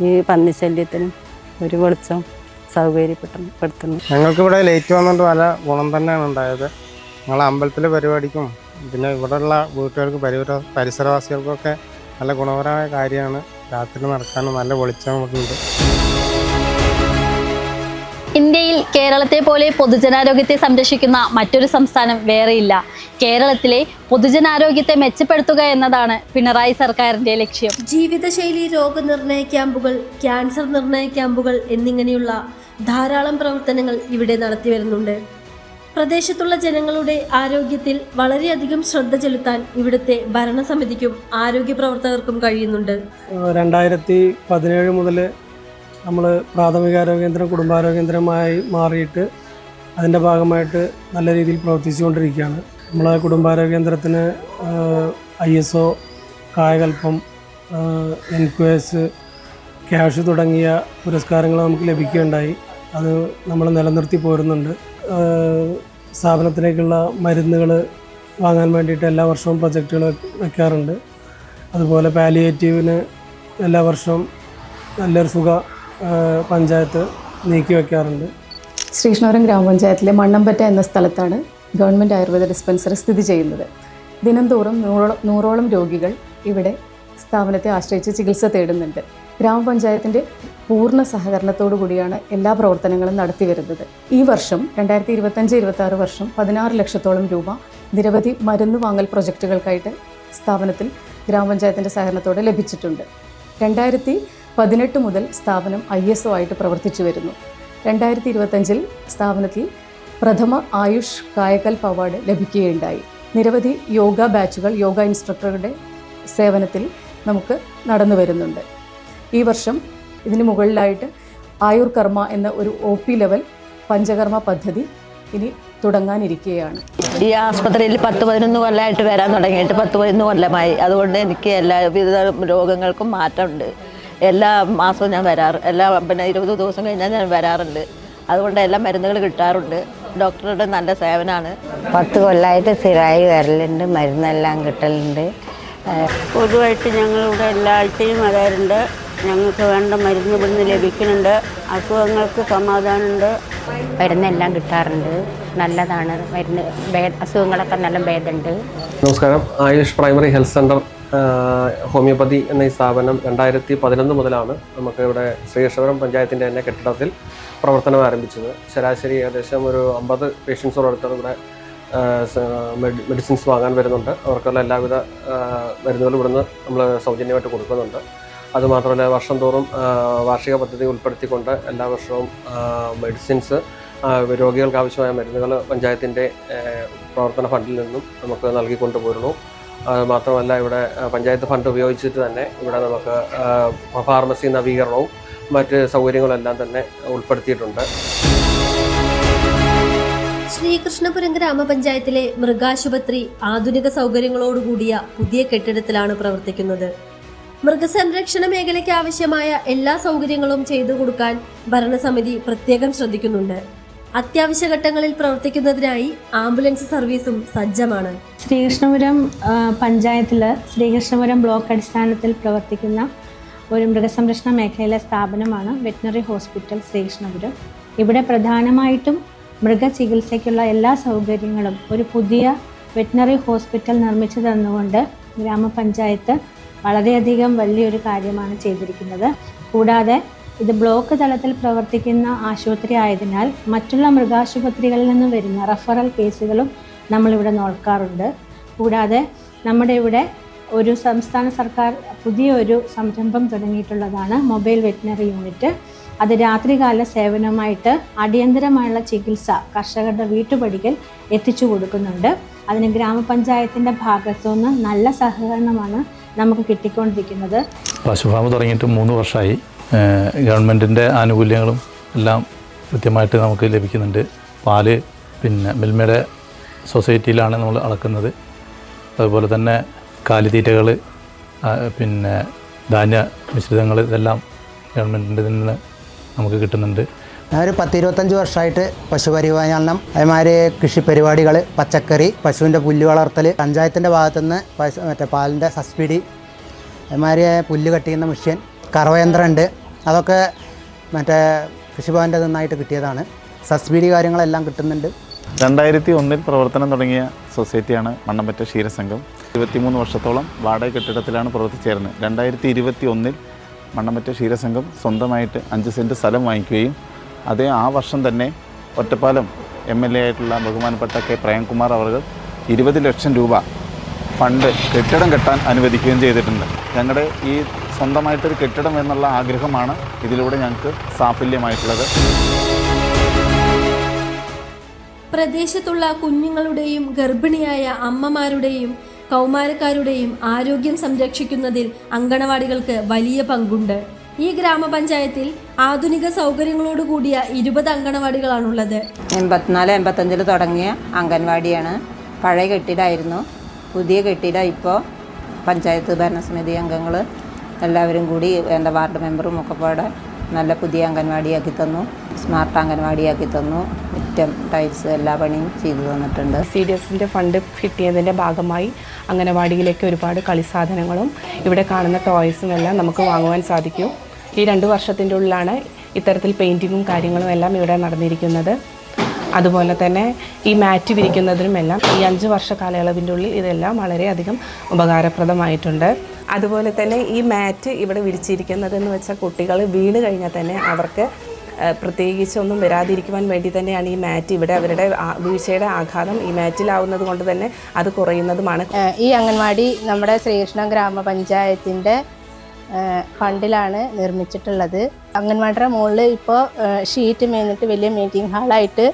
ഈ പന്നിശല്യത്തിനും ഒരു വെളിച്ചം സൗകര്യപ്പെടുത്തുന്നു. ഞങ്ങൾക്കിവിടെ ലൈറ്റ് വന്നുകൊണ്ട് നല്ല ഗുണം തന്നെയാണ് ഉണ്ടായത്. ഞങ്ങളെ അമ്പലത്തിലെ പരിപാടിക്കും പിന്നെ ഇവിടെയുള്ള വീട്ടുകാർക്ക് പരിസരവാസികൾക്കൊക്കെ നല്ല ഗുണപരമായ കാര്യമാണ്. രാത്രി നടക്കാനും നല്ല വെളിച്ചം ഉണ്ട്. ഇന്ത്യയിൽ കേരളത്തെ പോലെ പൊതുജനാരോഗ്യത്തെ സംരക്ഷിക്കുന്ന മറ്റൊരു സംസ്ഥാനം വേറെയില്ല. കേരളത്തിലെ പൊതുജനാരോഗ്യത്തെ മെച്ചപ്പെടുത്തുക എന്നതാണ് പിണറായി സർക്കാരിന്റെ ലക്ഷ്യം. ജീവിതശൈലി രോഗനിർണയ ക്യാമ്പുകൾ, ക്യാൻസർ നിർണയ ക്യാമ്പുകൾ എന്നിങ്ങനെയുള്ള ധാരാളം പ്രവർത്തനങ്ങൾ ഇവിടെ നടത്തി വരുന്നുണ്ട്. പ്രദേശത്തുള്ള ജനങ്ങളുടെ ആരോഗ്യത്തിൽ വളരെയധികം ശ്രദ്ധ ചെലുത്താൻ ഇവിടുത്തെ ഭരണസമിതിക്കും ആരോഗ്യ പ്രവർത്തകർക്കും കഴിയുന്നുണ്ട്. 2017 മുതൽ നമ്മൾ പ്രാഥമികാരോഗ്യ കേന്ദ്രം കുടുംബാരോഗ്യ കേന്ദ്രമായി മാറിയിട്ട് അതിൻ്റെ ഭാഗമായിട്ട് നല്ല രീതിയിൽ പ്രവർത്തിച്ചുകൊണ്ടിരിക്കുകയാണ്. നമ്മളെ കുടുംബാരോഗ്യ കേന്ദ്രത്തിന് ISO, കായകൽപ്പം, NQS, ക്യാഷ് തുടങ്ങിയ പുരസ്കാരങ്ങൾ നമുക്ക് ലഭിക്കുകയുണ്ടായി. അത് നമ്മൾ നിലനിർത്തി പോരുന്നുണ്ട്. സ്ഥാപനത്തിലേക്കുള്ള മരുന്നുകൾ വാങ്ങാൻ വേണ്ടിയിട്ട് എല്ലാ വർഷവും പ്രൊജക്റ്റുകൾ വയ്ക്കാറുണ്ട്. അതുപോലെ പാലിയേറ്റീവിന് എല്ലാ വർഷവും നല്ലൊരു സുഖ പഞ്ചായത്ത് നീക്കി വയ്ക്കാറുണ്ട്. ശ്രീകൃഷ്ണപുരം ഗ്രാമപഞ്ചായത്തിലെ മണ്ണമ്പറ്റ എന്ന സ്ഥലത്താണ് ഗവൺമെൻറ് ആയുർവേദ ഡിസ്പെൻസറി സ്ഥിതി ചെയ്യുന്നത്. ദിനംതോറും 100ഓളം രോഗികൾ ഇവിടെ സ്ഥാപനത്തെ ആശ്രയിച്ച് ചികിത്സ തേടുന്നുണ്ട്. ഗ്രാമപഞ്ചായത്തിൻ്റെ പൂർണ്ണ സഹകരണത്തോടു കൂടിയാണ് എല്ലാ പ്രവർത്തനങ്ങളും നടത്തി വരുന്നത്. ഈ വർഷം 2025-26 വർഷം 16 ലക്ഷത്തോളം രൂപ നിരവധി മരുന്ന് വാങ്ങൽ പ്രൊജക്റ്റുകൾക്കായിട്ട് സ്ഥാപനത്തിൽ ഗ്രാമപഞ്ചായത്തിൻ്റെ സഹകരണത്തോടെ ലഭിച്ചിട്ടുണ്ട്. 2018 മുതൽ സ്ഥാപനം ISO ആയിട്ട് പ്രവർത്തിച്ചു വരുന്നു. 2025 സ്ഥാപനത്തിൽ പ്രഥമ ആയുഷ് കായകൽപ്പ് അവാർഡ് ലഭിക്കുകയുണ്ടായി. നിരവധി യോഗ ബാച്ചുകൾ യോഗ ഇൻസ്ട്രക്ടറുടെ സേവനത്തിൽ നമുക്ക് നടന്നു വരുന്നുണ്ട്. ഈ വർഷം ഇതിന് മുകളിലായിട്ട് ആയുർ കർമ്മ എന്ന ഒരു OP ലെവൽ പഞ്ചകർമ്മ പദ്ധതി ഇനി തുടങ്ങാനിരിക്കുകയാണ്. ഈ ആസ്പത്രിയിൽ 10-11 കൊല്ലമായിട്ട് വരാൻ തുടങ്ങിയിട്ട് 10-11 കൊല്ലമായി. അതുകൊണ്ട് എനിക്ക് എല്ലാവിധ രോഗങ്ങൾക്കും മാറ്റമുണ്ട്. എല്ലാ മാസവും ഞാൻ എല്ലാ 20 ദിവസം കഴിഞ്ഞാൽ ഞാൻ വരാറുണ്ട്. അതുകൊണ്ട് എല്ലാ മരുന്നുകൾ കിട്ടാറുണ്ട്. ഡോക്ടറുടെ നല്ല സേവനമാണ്. 10 കൊല്ലമായിട്ട് സ്ഥിരമായി വരലുണ്ട്, മരുന്നെല്ലാം കിട്ടലുണ്ട്. പൊതുവായിട്ട് ഞങ്ങളിവിടെ എല്ലാ ആഴ്ചയും വരാറുണ്ട്. ഞങ്ങൾക്ക് വേണ്ട മരുന്ന് ഇവിടുന്ന് ലഭിക്കുന്നുണ്ട്. അസുഖങ്ങൾക്ക് സമാധാനമുണ്ട്. മരുന്നെല്ലാം കിട്ടാറുണ്ട്. നല്ലതാണ് മരുന്ന്. അസുഖങ്ങളൊക്കെ നല്ല ഭേദമുണ്ട്. നമസ്കാരം. Ayush primary health centre homoeopathy എന്ന ഈ സ്ഥാപനം 2011 മുതലാണ് നമുക്ക് ഇവിടെ ശ്രീകൃഷ്ണപുരം പഞ്ചായത്തിൻ്റെ തന്നെ കെട്ടിടത്തിൽ പ്രവർത്തനം ആരംഭിച്ചത്. ശരാശരി ഏകദേശം ഒരു 50 പേഷ്യൻസോടടുത്താണ് ഇവിടെ മെഡിസിൻസ് വാങ്ങാൻ വരുന്നുണ്ട്. അവർക്കുള്ള എല്ലാവിധ മരുന്നുകളും ഇവിടുന്ന് നമ്മൾ സൗജന്യമായിട്ട് കൊടുക്കുന്നുണ്ട്. അതുമാത്രമല്ല വർഷം തോറും വാർഷിക പദ്ധതി ഉൾപ്പെടുത്തിക്കൊണ്ട് എല്ലാ വർഷവും മെഡിസിൻസ്, രോഗികൾക്ക് ആവശ്യമായ മരുന്നുകൾ പഞ്ചായത്തിൻ്റെ പ്രവർത്തന ഫണ്ടിൽ നിന്നും നമുക്ക് നൽകിക്കൊണ്ട് പോരുന്നു. മാത്രമല്ല ഇവിടെ പഞ്ചായത്ത് ഫണ്ട് ഉപയോഗിച്ചിട്ട് തന്നെ ഇവിടെ നമുക്ക് ഫാർമസി നവീകരണവും മറ്റ് സൗകര്യങ്ങളെല്ലാം തന്നെ ഉൾപ്പെടുത്തിയിട്ടുണ്ട്. ശ്രീകൃഷ്ണപുരം ഗ്രാമപഞ്ചായത്തിലെ മൃഗാശുപത്രി ആധുനിക സൗകര്യങ്ങളോടുകൂടിയ പുതിയ കെട്ടിടത്തിലാണ് പ്രവർത്തിക്കുന്നത്. മൃഗസംരക്ഷണ മേഖലയ്ക്ക് ആവശ്യമായ എല്ലാ സൗകര്യങ്ങളും ചെയ്തു കൊടുക്കാൻ ഭരണസമിതി പ്രത്യേകം ശ്രദ്ധിക്കുന്നുണ്ട്. അത്യാവശ്യ ഘട്ടങ്ങളിൽ പ്രവർത്തിക്കുന്നതിനായി ആംബുലൻസ് സർവീസും സജ്ജമാണ്. ശ്രീകൃഷ്ണപുരം പഞ്ചായത്തിൽ ശ്രീകൃഷ്ണപുരം ബ്ലോക്ക് അടിസ്ഥാനത്തിൽ പ്രവർത്തിക്കുന്ന ഒരു മൃഗസംരക്ഷണ മേഖലയിലെ സ്ഥാപനമാണ് വെറ്റിനറി ഹോസ്പിറ്റൽ ശ്രീകൃഷ്ണപുരം. ഇവിടെ പ്രധാനമായിട്ടും മൃഗചികിത്സയ്ക്കുള്ള എല്ലാ സൗകര്യങ്ങളും ഒരു പുതിയ വെറ്റിനറി ഹോസ്പിറ്റൽ നിർമ്മിച്ചു തന്നുകൊണ്ട് ഗ്രാമപഞ്ചായത്ത് വളരെയധികം വലിയൊരു കാര്യമാണ് ചെയ്തിരിക്കുന്നത്. കൂടാതെ ഇത് ബ്ലോക്ക് തലത്തിൽ പ്രവർത്തിക്കുന്ന ആശുപത്രി ആയതിനാൽ മറ്റുള്ള മൃഗാശുപത്രികളിൽ നിന്നും വരുന്ന റഫറൽ കേസുകളും നമ്മളിവിടെ നോക്കാറുണ്ട്. കൂടാതെ നമ്മുടെ ഇവിടെ ഒരു സംസ്ഥാന സർക്കാർ പുതിയൊരു സംരംഭം തുടങ്ങിയിട്ടുള്ളതാണ് മൊബൈൽ വെറ്റിനറി യൂണിറ്റ്. അത് രാത്രികാല സേവനമായിട്ട് അടിയന്തരമായുള്ള ചികിത്സ കർഷകരുടെ വീട്ടുപടിക്കൽ എത്തിച്ചു കൊടുക്കുന്നുണ്ട്. അതിന് ഗ്രാമപഞ്ചായത്തിൻ്റെ ഭാഗത്തുനിന്ന് നല്ല സഹകരണമാണ് നമുക്ക് കിട്ടിക്കൊണ്ടിരിക്കുന്നത്. പശുഫാം തുടങ്ങിയിട്ട് 3 വർഷമായി. ഗവൺമെൻറ്റിൻ്റെ ആനുകൂല്യങ്ങളും എല്ലാം കൃത്യമായിട്ട് നമുക്ക് ലഭിക്കുന്നുണ്ട്. പാല് പിന്നെ മിൽമയുടെ സൊസൈറ്റിയിലാണ് നമ്മൾ അളക്കുന്നത്. അതുപോലെ തന്നെ കാലിത്തീറ്റകൾ, പിന്നെ ധാന്യ മിശ്രിതങ്ങൾ ഇതെല്ലാം ഗവൺമെൻറ്റിൻ്റെ നിന്ന് നമുക്ക് കിട്ടുന്നുണ്ട്. ഒരു 10-25 വർഷമായിട്ട് പശുപരിപാലനം, അതേമാതിരി കൃഷി പരിപാടികൾ, പച്ചക്കറി, പശുവിൻ്റെ പുല്ല് വളർത്തൽ, പഞ്ചായത്തിൻ്റെ ഭാഗത്തുനിന്ന് മറ്റേ പാലിൻ്റെ സബ്സിഡി, അതേമാതിരി പുല്ല് കട്ട് ചെയ്യുന്ന മെഷീൻ, കറവയന്ത്രം ഉണ്ട്. അതൊക്കെ മറ്റേ കൃഷിഭവൻ്റെ നിന്നായിട്ട് കിട്ടിയതാണ്. സബ്സിഡി കാര്യങ്ങളെല്ലാം കിട്ടുന്നുണ്ട്. 2001 പ്രവർത്തനം തുടങ്ങിയ സൊസൈറ്റിയാണ് മണ്ണമ്പറ്റ ക്ഷീരസംഘം. 23 വർഷത്തോളം വാടക കെട്ടിടത്തിലാണ് പ്രവർത്തിച്ചേർന്നത്. 2021 മണ്ണമ്പറ്റ ക്ഷീരസംഘം സ്വന്തമായിട്ട് 5 സെൻറ്റ് സ്ഥലം വാങ്ങിക്കുകയും ആ വർഷം തന്നെ ഒറ്റപ്പാലം MLA ആയിട്ടുള്ള ബഹുമാനപ്പെട്ട കെ പ്രേംകുമാർ അവർ 20 ലക്ഷം രൂപ ഫണ്ട് കെട്ടിടം കെട്ടാൻ അനുവദിക്കുകയും ചെയ്തിട്ടുണ്ട്. ഞങ്ങളുടെ ഈ സ്വന്തമായിട്ടൊരു കെട്ടിടം എന്നുള്ള ആഗ്രഹമാണ് ഇതിലൂടെ ഞങ്ങൾക്ക് സാഫല്യമായിട്ടുള്ളത്. പ്രദേശത്തുള്ള കുഞ്ഞുങ്ങളുടെയും ഗർഭിണിയായ അമ്മമാരുടെയും കൗമാരക്കാരുടെയും ആരോഗ്യം സംരക്ഷിക്കുന്നതിൽ അങ്കണവാടികൾക്ക് വലിയ പങ്കുണ്ട്. ഈ ഗ്രാമപഞ്ചായത്തിൽ ആധുനിക സൗകര്യങ്ങളോടുകൂടിയ 20 അങ്കണവാടികളാണുള്ളത്. 84-85 തുടങ്ങിയ അംഗൻവാടിയാണ്. പഴയ കെട്ടിടമായിരുന്നു. പുതിയ കെട്ടിടം ഇപ്പോൾ പഞ്ചായത്ത് ഭരണസമിതി അംഗങ്ങൾ എല്ലാവരും കൂടി എൻ്റെ വാർഡ് മെമ്പറും ഒക്കെ പാടെ നല്ല പുതിയ അംഗൻവാടിയാക്കി തന്നു. സ്മാർട്ട് അംഗൻവാടിയാക്കി തന്നു. മുറ്റം, ടൈൽസ് എല്ലാ പണിയും ചെയ്തു തന്നിട്ടുണ്ട്. CDSൻ്റെ ഫണ്ട് കിട്ടിയതിൻ്റെ ഭാഗമായി അംഗനവാടിയിലേക്ക് ഒരുപാട് കളിസാധനങ്ങളും ഇവിടെ കാണുന്ന ടോയ്സും എല്ലാം നമുക്ക് വാങ്ങുവാൻ സാധിക്കും. ഈ 2 വർഷത്തിൻ്റെ ഉള്ളിലാണ് ഇത്തരത്തിൽ പെയിൻറ്റിങ്ങും കാര്യങ്ങളും എല്ലാം ഇവിടെ നടന്നിരിക്കുന്നത്. അതുപോലെ തന്നെ ഈ മാറ്റ് വിരിക്കുന്നതിനുമെല്ലാം ഈ 5 വർഷ കാലയളവിൻ്റെ ഉള്ളിൽ ഇതെല്ലാം വളരെയധികം ഉപകാരപ്രദമായിട്ടുണ്ട്. അതുപോലെ തന്നെ ഈ മാറ്റ് ഇവിടെ വിരിച്ചിരിക്കുന്നതെന്ന് വെച്ചാൽ കുട്ടികൾ വീണ് കഴിഞ്ഞാൽ തന്നെ അവർക്ക് പ്രത്യേകിച്ചൊന്നും വരാതിരിക്കുവാൻ വേണ്ടി തന്നെയാണ് ഈ മാറ്റ് ഇവിടെ അവരുടെ വീഴ്ചയുടെ ആഘാതം ഈ മാറ്റിലാവുന്നത് കൊണ്ട് തന്നെ അത് കുറയുന്നതുമാണ്. ഈ അംഗൻവാടി നമ്മുടെ ശ്രീകൃഷ്ണ ഗ്രാമപഞ്ചായത്തിൻ്റെ ഫണ്ടിലാണ് നിർമ്മിച്ചിട്ടുള്ളത്. അംഗൻവാടിയുടെ മുകളിൽ ഇപ്പോൾ ഷീറ്റ് മേഞ്ഞിട്ട് വലിയ മീറ്റിംഗ് ഹാളായിട്ട്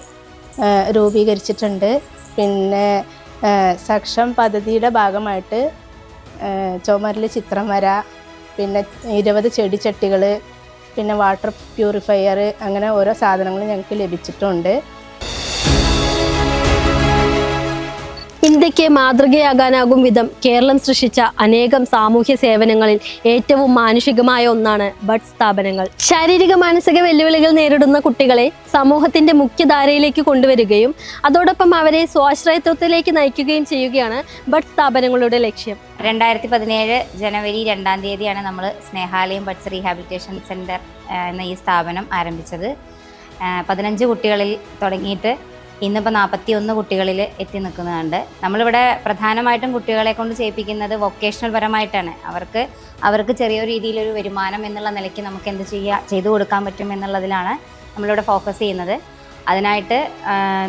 രൂപീകരിച്ചിട്ടുണ്ട്. പിന്നെ സക്ഷം പദ്ധതിയുടെ ഭാഗമായിട്ട് ചുമരിൽ ചിത്രം വര, പിന്നെ 20 ചെടിച്ചട്ടികൾ, പിന്നെ വാട്ടർ പ്യൂരിഫയർ, അങ്ങനെ ഓരോ സാധനങ്ങളും ഞങ്ങൾക്ക് ലഭിച്ചിട്ടുണ്ട്. ഇന്ത്യക്ക് മാതൃകയാകാനാകും വിധം കേരളം സൃഷ്ടിച്ച അനേകം സാമൂഹ്യ സേവനങ്ങളിൽ ഏറ്റവും മാനുഷികമായ ഒന്നാണ് ബഡ് സ്ഥാപനങ്ങൾ. ശാരീരിക മാനസിക വെല്ലുവിളികൾ നേരിടുന്ന കുട്ടികളെ സമൂഹത്തിന്റെ മുഖ്യധാരയിലേക്ക് കൊണ്ടുവരികയും അതോടൊപ്പം അവരെ സ്വാശ്രയത്വത്തിലേക്ക് നയിക്കുകയും ചെയ്യുകയാണ് ബഡ് സ്ഥാപനങ്ങളുടെ ലക്ഷ്യം. 2017 ജനുവരി 2-ാം തീയതിയാണ് നമ്മൾ സ്നേഹാലയം ബഡ്സ് റീഹാബിലിറ്റേഷൻ സെൻറ്റർ എന്ന ഈ സ്ഥാപനം ആരംഭിച്ചത്. 15 കുട്ടികളിൽ തുടങ്ങിയിട്ട് ഇന്നിപ്പോൾ 41 കുട്ടികളിൽ എത്തി നിൽക്കുന്നുണ്ട്. നമ്മളിവിടെ പ്രധാനമായിട്ടും കുട്ടികളെ കൊണ്ട് ചെയ്യിപ്പിക്കുന്നത് വൊക്കേഷണൽ പരമായിട്ടാണ്. അവർക്ക് ചെറിയൊരു രീതിയിലൊരു വരുമാനം എന്നുള്ള നിലയ്ക്ക് നമുക്ക് എന്ത് ചെയ്തു കൊടുക്കാൻ പറ്റും എന്നുള്ളതിലാണ് നമ്മളിവിടെ ഫോക്കസ് ചെയ്യുന്നത്. അതിനായിട്ട്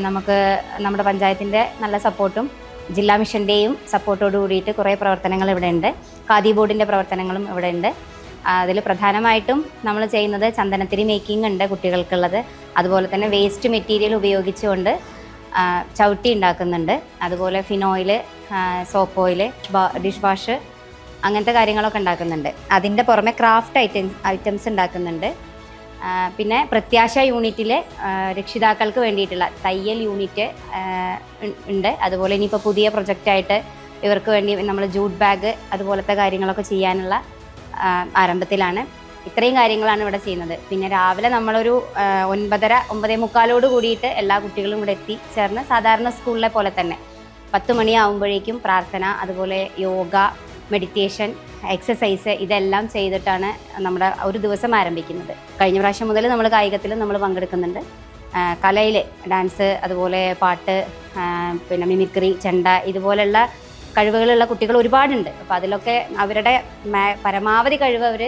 നമുക്ക് നമ്മുടെ പഞ്ചായത്തിൻ്റെ നല്ല സപ്പോർട്ടും ജില്ലാ മിഷൻ്റെയും സപ്പോർട്ടോട് കൂടിയിട്ട് കുറേ പ്രവർത്തനങ്ങൾ ഇവിടെ ഉണ്ട്. ഖാദി ബോർഡിൻ്റെ പ്രവർത്തനങ്ങളും ഇവിടെ ഉണ്ട്. അതിൽ പ്രധാനമായിട്ടും നമ്മൾ ചെയ്യുന്നത് ചന്ദനത്തിരി മേക്കിംഗ് ഉണ്ട് കുട്ടികൾക്കുള്ളത്. അതുപോലെ തന്നെ വേസ്റ്റ് മെറ്റീരിയൽ ഉപയോഗിച്ചുകൊണ്ട് ചവിട്ടി ഉണ്ടാക്കുന്നുണ്ട്. അതുപോലെ phenyl, soap oil, dish wash അങ്ങനത്തെ കാര്യങ്ങളൊക്കെ ഉണ്ടാക്കുന്നുണ്ട്. അതിൻ്റെ പുറമെ ക്രാഫ്റ്റ് ഐറ്റംസ് ഉണ്ടാക്കുന്നുണ്ട്. പിന്നെ പ്രത്യാശ യൂണിറ്റിൽ രക്ഷിതാക്കൾക്ക് വേണ്ടിയിട്ടുള്ള തയ്യൽ യൂണിറ്റ് ഉണ്ട്. അതുപോലെ ഇനിയിപ്പോൾ പുതിയ പ്രൊജക്റ്റായിട്ട് ഇവർക്ക് വേണ്ടി നമ്മൾ ജൂട്ട് ബാഗ് അതുപോലത്തെ കാര്യങ്ങളൊക്കെ ചെയ്യാനുള്ള ആരംഭത്തിലാണ്. ഇത്രയും കാര്യങ്ങളാണ് ഇവിടെ ചെയ്യുന്നത്. പിന്നെ രാവിലെ നമ്മളൊരു 9:30, 9:45 കൂടിയിട്ട് എല്ലാ കുട്ടികളും ഇവിടെ എത്തിച്ചേർന്ന് സാധാരണ സ്കൂളിലെ പോലെ തന്നെ 10 മണിയാവുമ്പോഴേക്കും പ്രാർത്ഥന, അതുപോലെ യോഗ, മെഡിറ്റേഷൻ, എക്സസൈസ് ഇതെല്ലാം ചെയ്തിട്ടാണ് നമ്മുടെ ഒരു ദിവസം ആരംഭിക്കുന്നത്. കഴിഞ്ഞ പ്രാവശ്യം മുതൽ നമ്മൾ കായികത്തിൽ നമ്മൾ പങ്കെടുക്കുന്നുണ്ട്. കലയിൽ ഡാൻസ്, അതുപോലെ പാട്ട്, പിന്നെ മിമിക്രി, ചെണ്ട ഇതുപോലുള്ള കഴിവുകളുള്ള കുട്ടികൾ ഒരുപാടുണ്ട്. അപ്പോൾ അതിലൊക്കെ അവരുടെ പരമാവധി കഴിവ് അവർ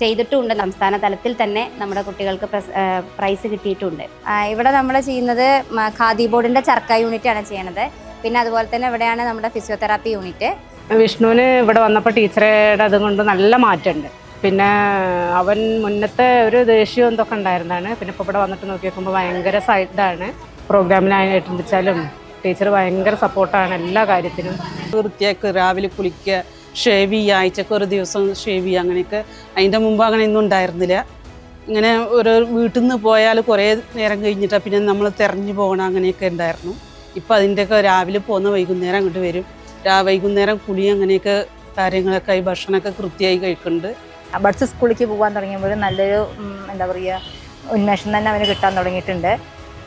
ചെയ്തിട്ടുമുണ്ട്. സംസ്ഥാന തലത്തിൽ തന്നെ നമ്മുടെ കുട്ടികൾക്ക് പ്രൈസ് കിട്ടിയിട്ടുണ്ട്. ഇവിടെ നമ്മൾ ചെയ്യുന്നത് ഖാദി ബോർഡിൻ്റെ ചർക്ക യൂണിറ്റാണ് ചെയ്യണത്. പിന്നെ അതുപോലെ തന്നെ ഇവിടെയാണ് നമ്മുടെ ഫിസിയോതെറാപ്പി യൂണിറ്റ്. വിഷ്ണുവിന് ഇവിടെ വന്നപ്പോൾ ടീച്ചറുടെ അതുകൊണ്ട് നല്ല മാറ്റമുണ്ട്. പിന്നെ അവൻ മുന്നത്തെ ഒരു ദേഷ്യം എന്തൊക്കെ ഉണ്ടായിരുന്നതാണ്. പിന്നെ ഇപ്പോൾ ഇവിടെ വന്നിട്ട് നോക്കി നോക്കുമ്പോൾ ഭയങ്കര ഇതാണ്. പ്രോഗ്രാമിനായിട്ടെച്ചാലും ടീച്ചർ ഭയങ്കര സപ്പോർട്ടാണ് എല്ലാ കാര്യത്തിനും. വൃത്തിയാക്കി രാവിലെ കുളിക്കുക, ഷേവ് ചെയ്യുക, ആഴ്ചക്ക് ഒരു ദിവസം ഷേവ് ചെയ്യുക, അങ്ങനെയൊക്കെ. അതിൻ്റെ മുമ്പ് അങ്ങനെ ഒന്നും ഉണ്ടായിരുന്നില്ല. ഇങ്ങനെ ഒരു വീട്ടിൽ നിന്ന് പോയാൽ കുറേ നേരം കഴിഞ്ഞിട്ടാണ് പിന്നെ നമ്മൾ തിരഞ്ഞു പോകണം, അങ്ങനെയൊക്കെ ഉണ്ടായിരുന്നു. ഇപ്പോൾ അതിൻ്റെയൊക്കെ രാവിലെ പോകുന്ന വൈകുന്നേരം അങ്ങോട്ട് വരും. വൈകുന്നേരം കുളി അങ്ങനെയൊക്കെ കാര്യങ്ങളൊക്കെ ആയി ഭക്ഷണമൊക്കെ കൃത്യമായി കഴിക്കുന്നുണ്ട്. ബഡ്സ് സ്കൂളിലേക്ക് പോകാൻ തുടങ്ങിയപ്പോൾ നല്ലൊരു എന്താ പറയുക ഉന്മേഷം തന്നെ അവന് കിട്ടാൻ തുടങ്ങിയിട്ടുണ്ട്.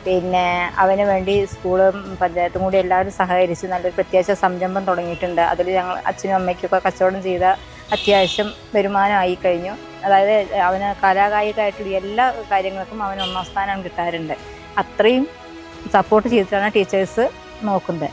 പിന്നെ അവന് വേണ്ടി സ്കൂളും പഞ്ചായത്തും കൂടി എല്ലാവരും സഹകരിച്ച് നല്ലൊരു പ്രത്യാശ സംരംഭം തുടങ്ങിയിട്ടുണ്ട്. അതിൽ ഞങ്ങൾ അച്ഛനും അമ്മയ്ക്കൊക്കെ കച്ചവടം ചെയ്ത അത്യാവശ്യം വരുമാനമായി കഴിഞ്ഞു. അതായത് അവന് കലാകായികമായിട്ടുള്ള എല്ലാ കാര്യങ്ങൾക്കും അവന് 1ാം സ്ഥാനം കിട്ടാറുണ്ട്. അത്രയും സപ്പോർട്ട് ചെയ്തിട്ടാണ് ടീച്ചേഴ്സ് നോക്കുന്നത്.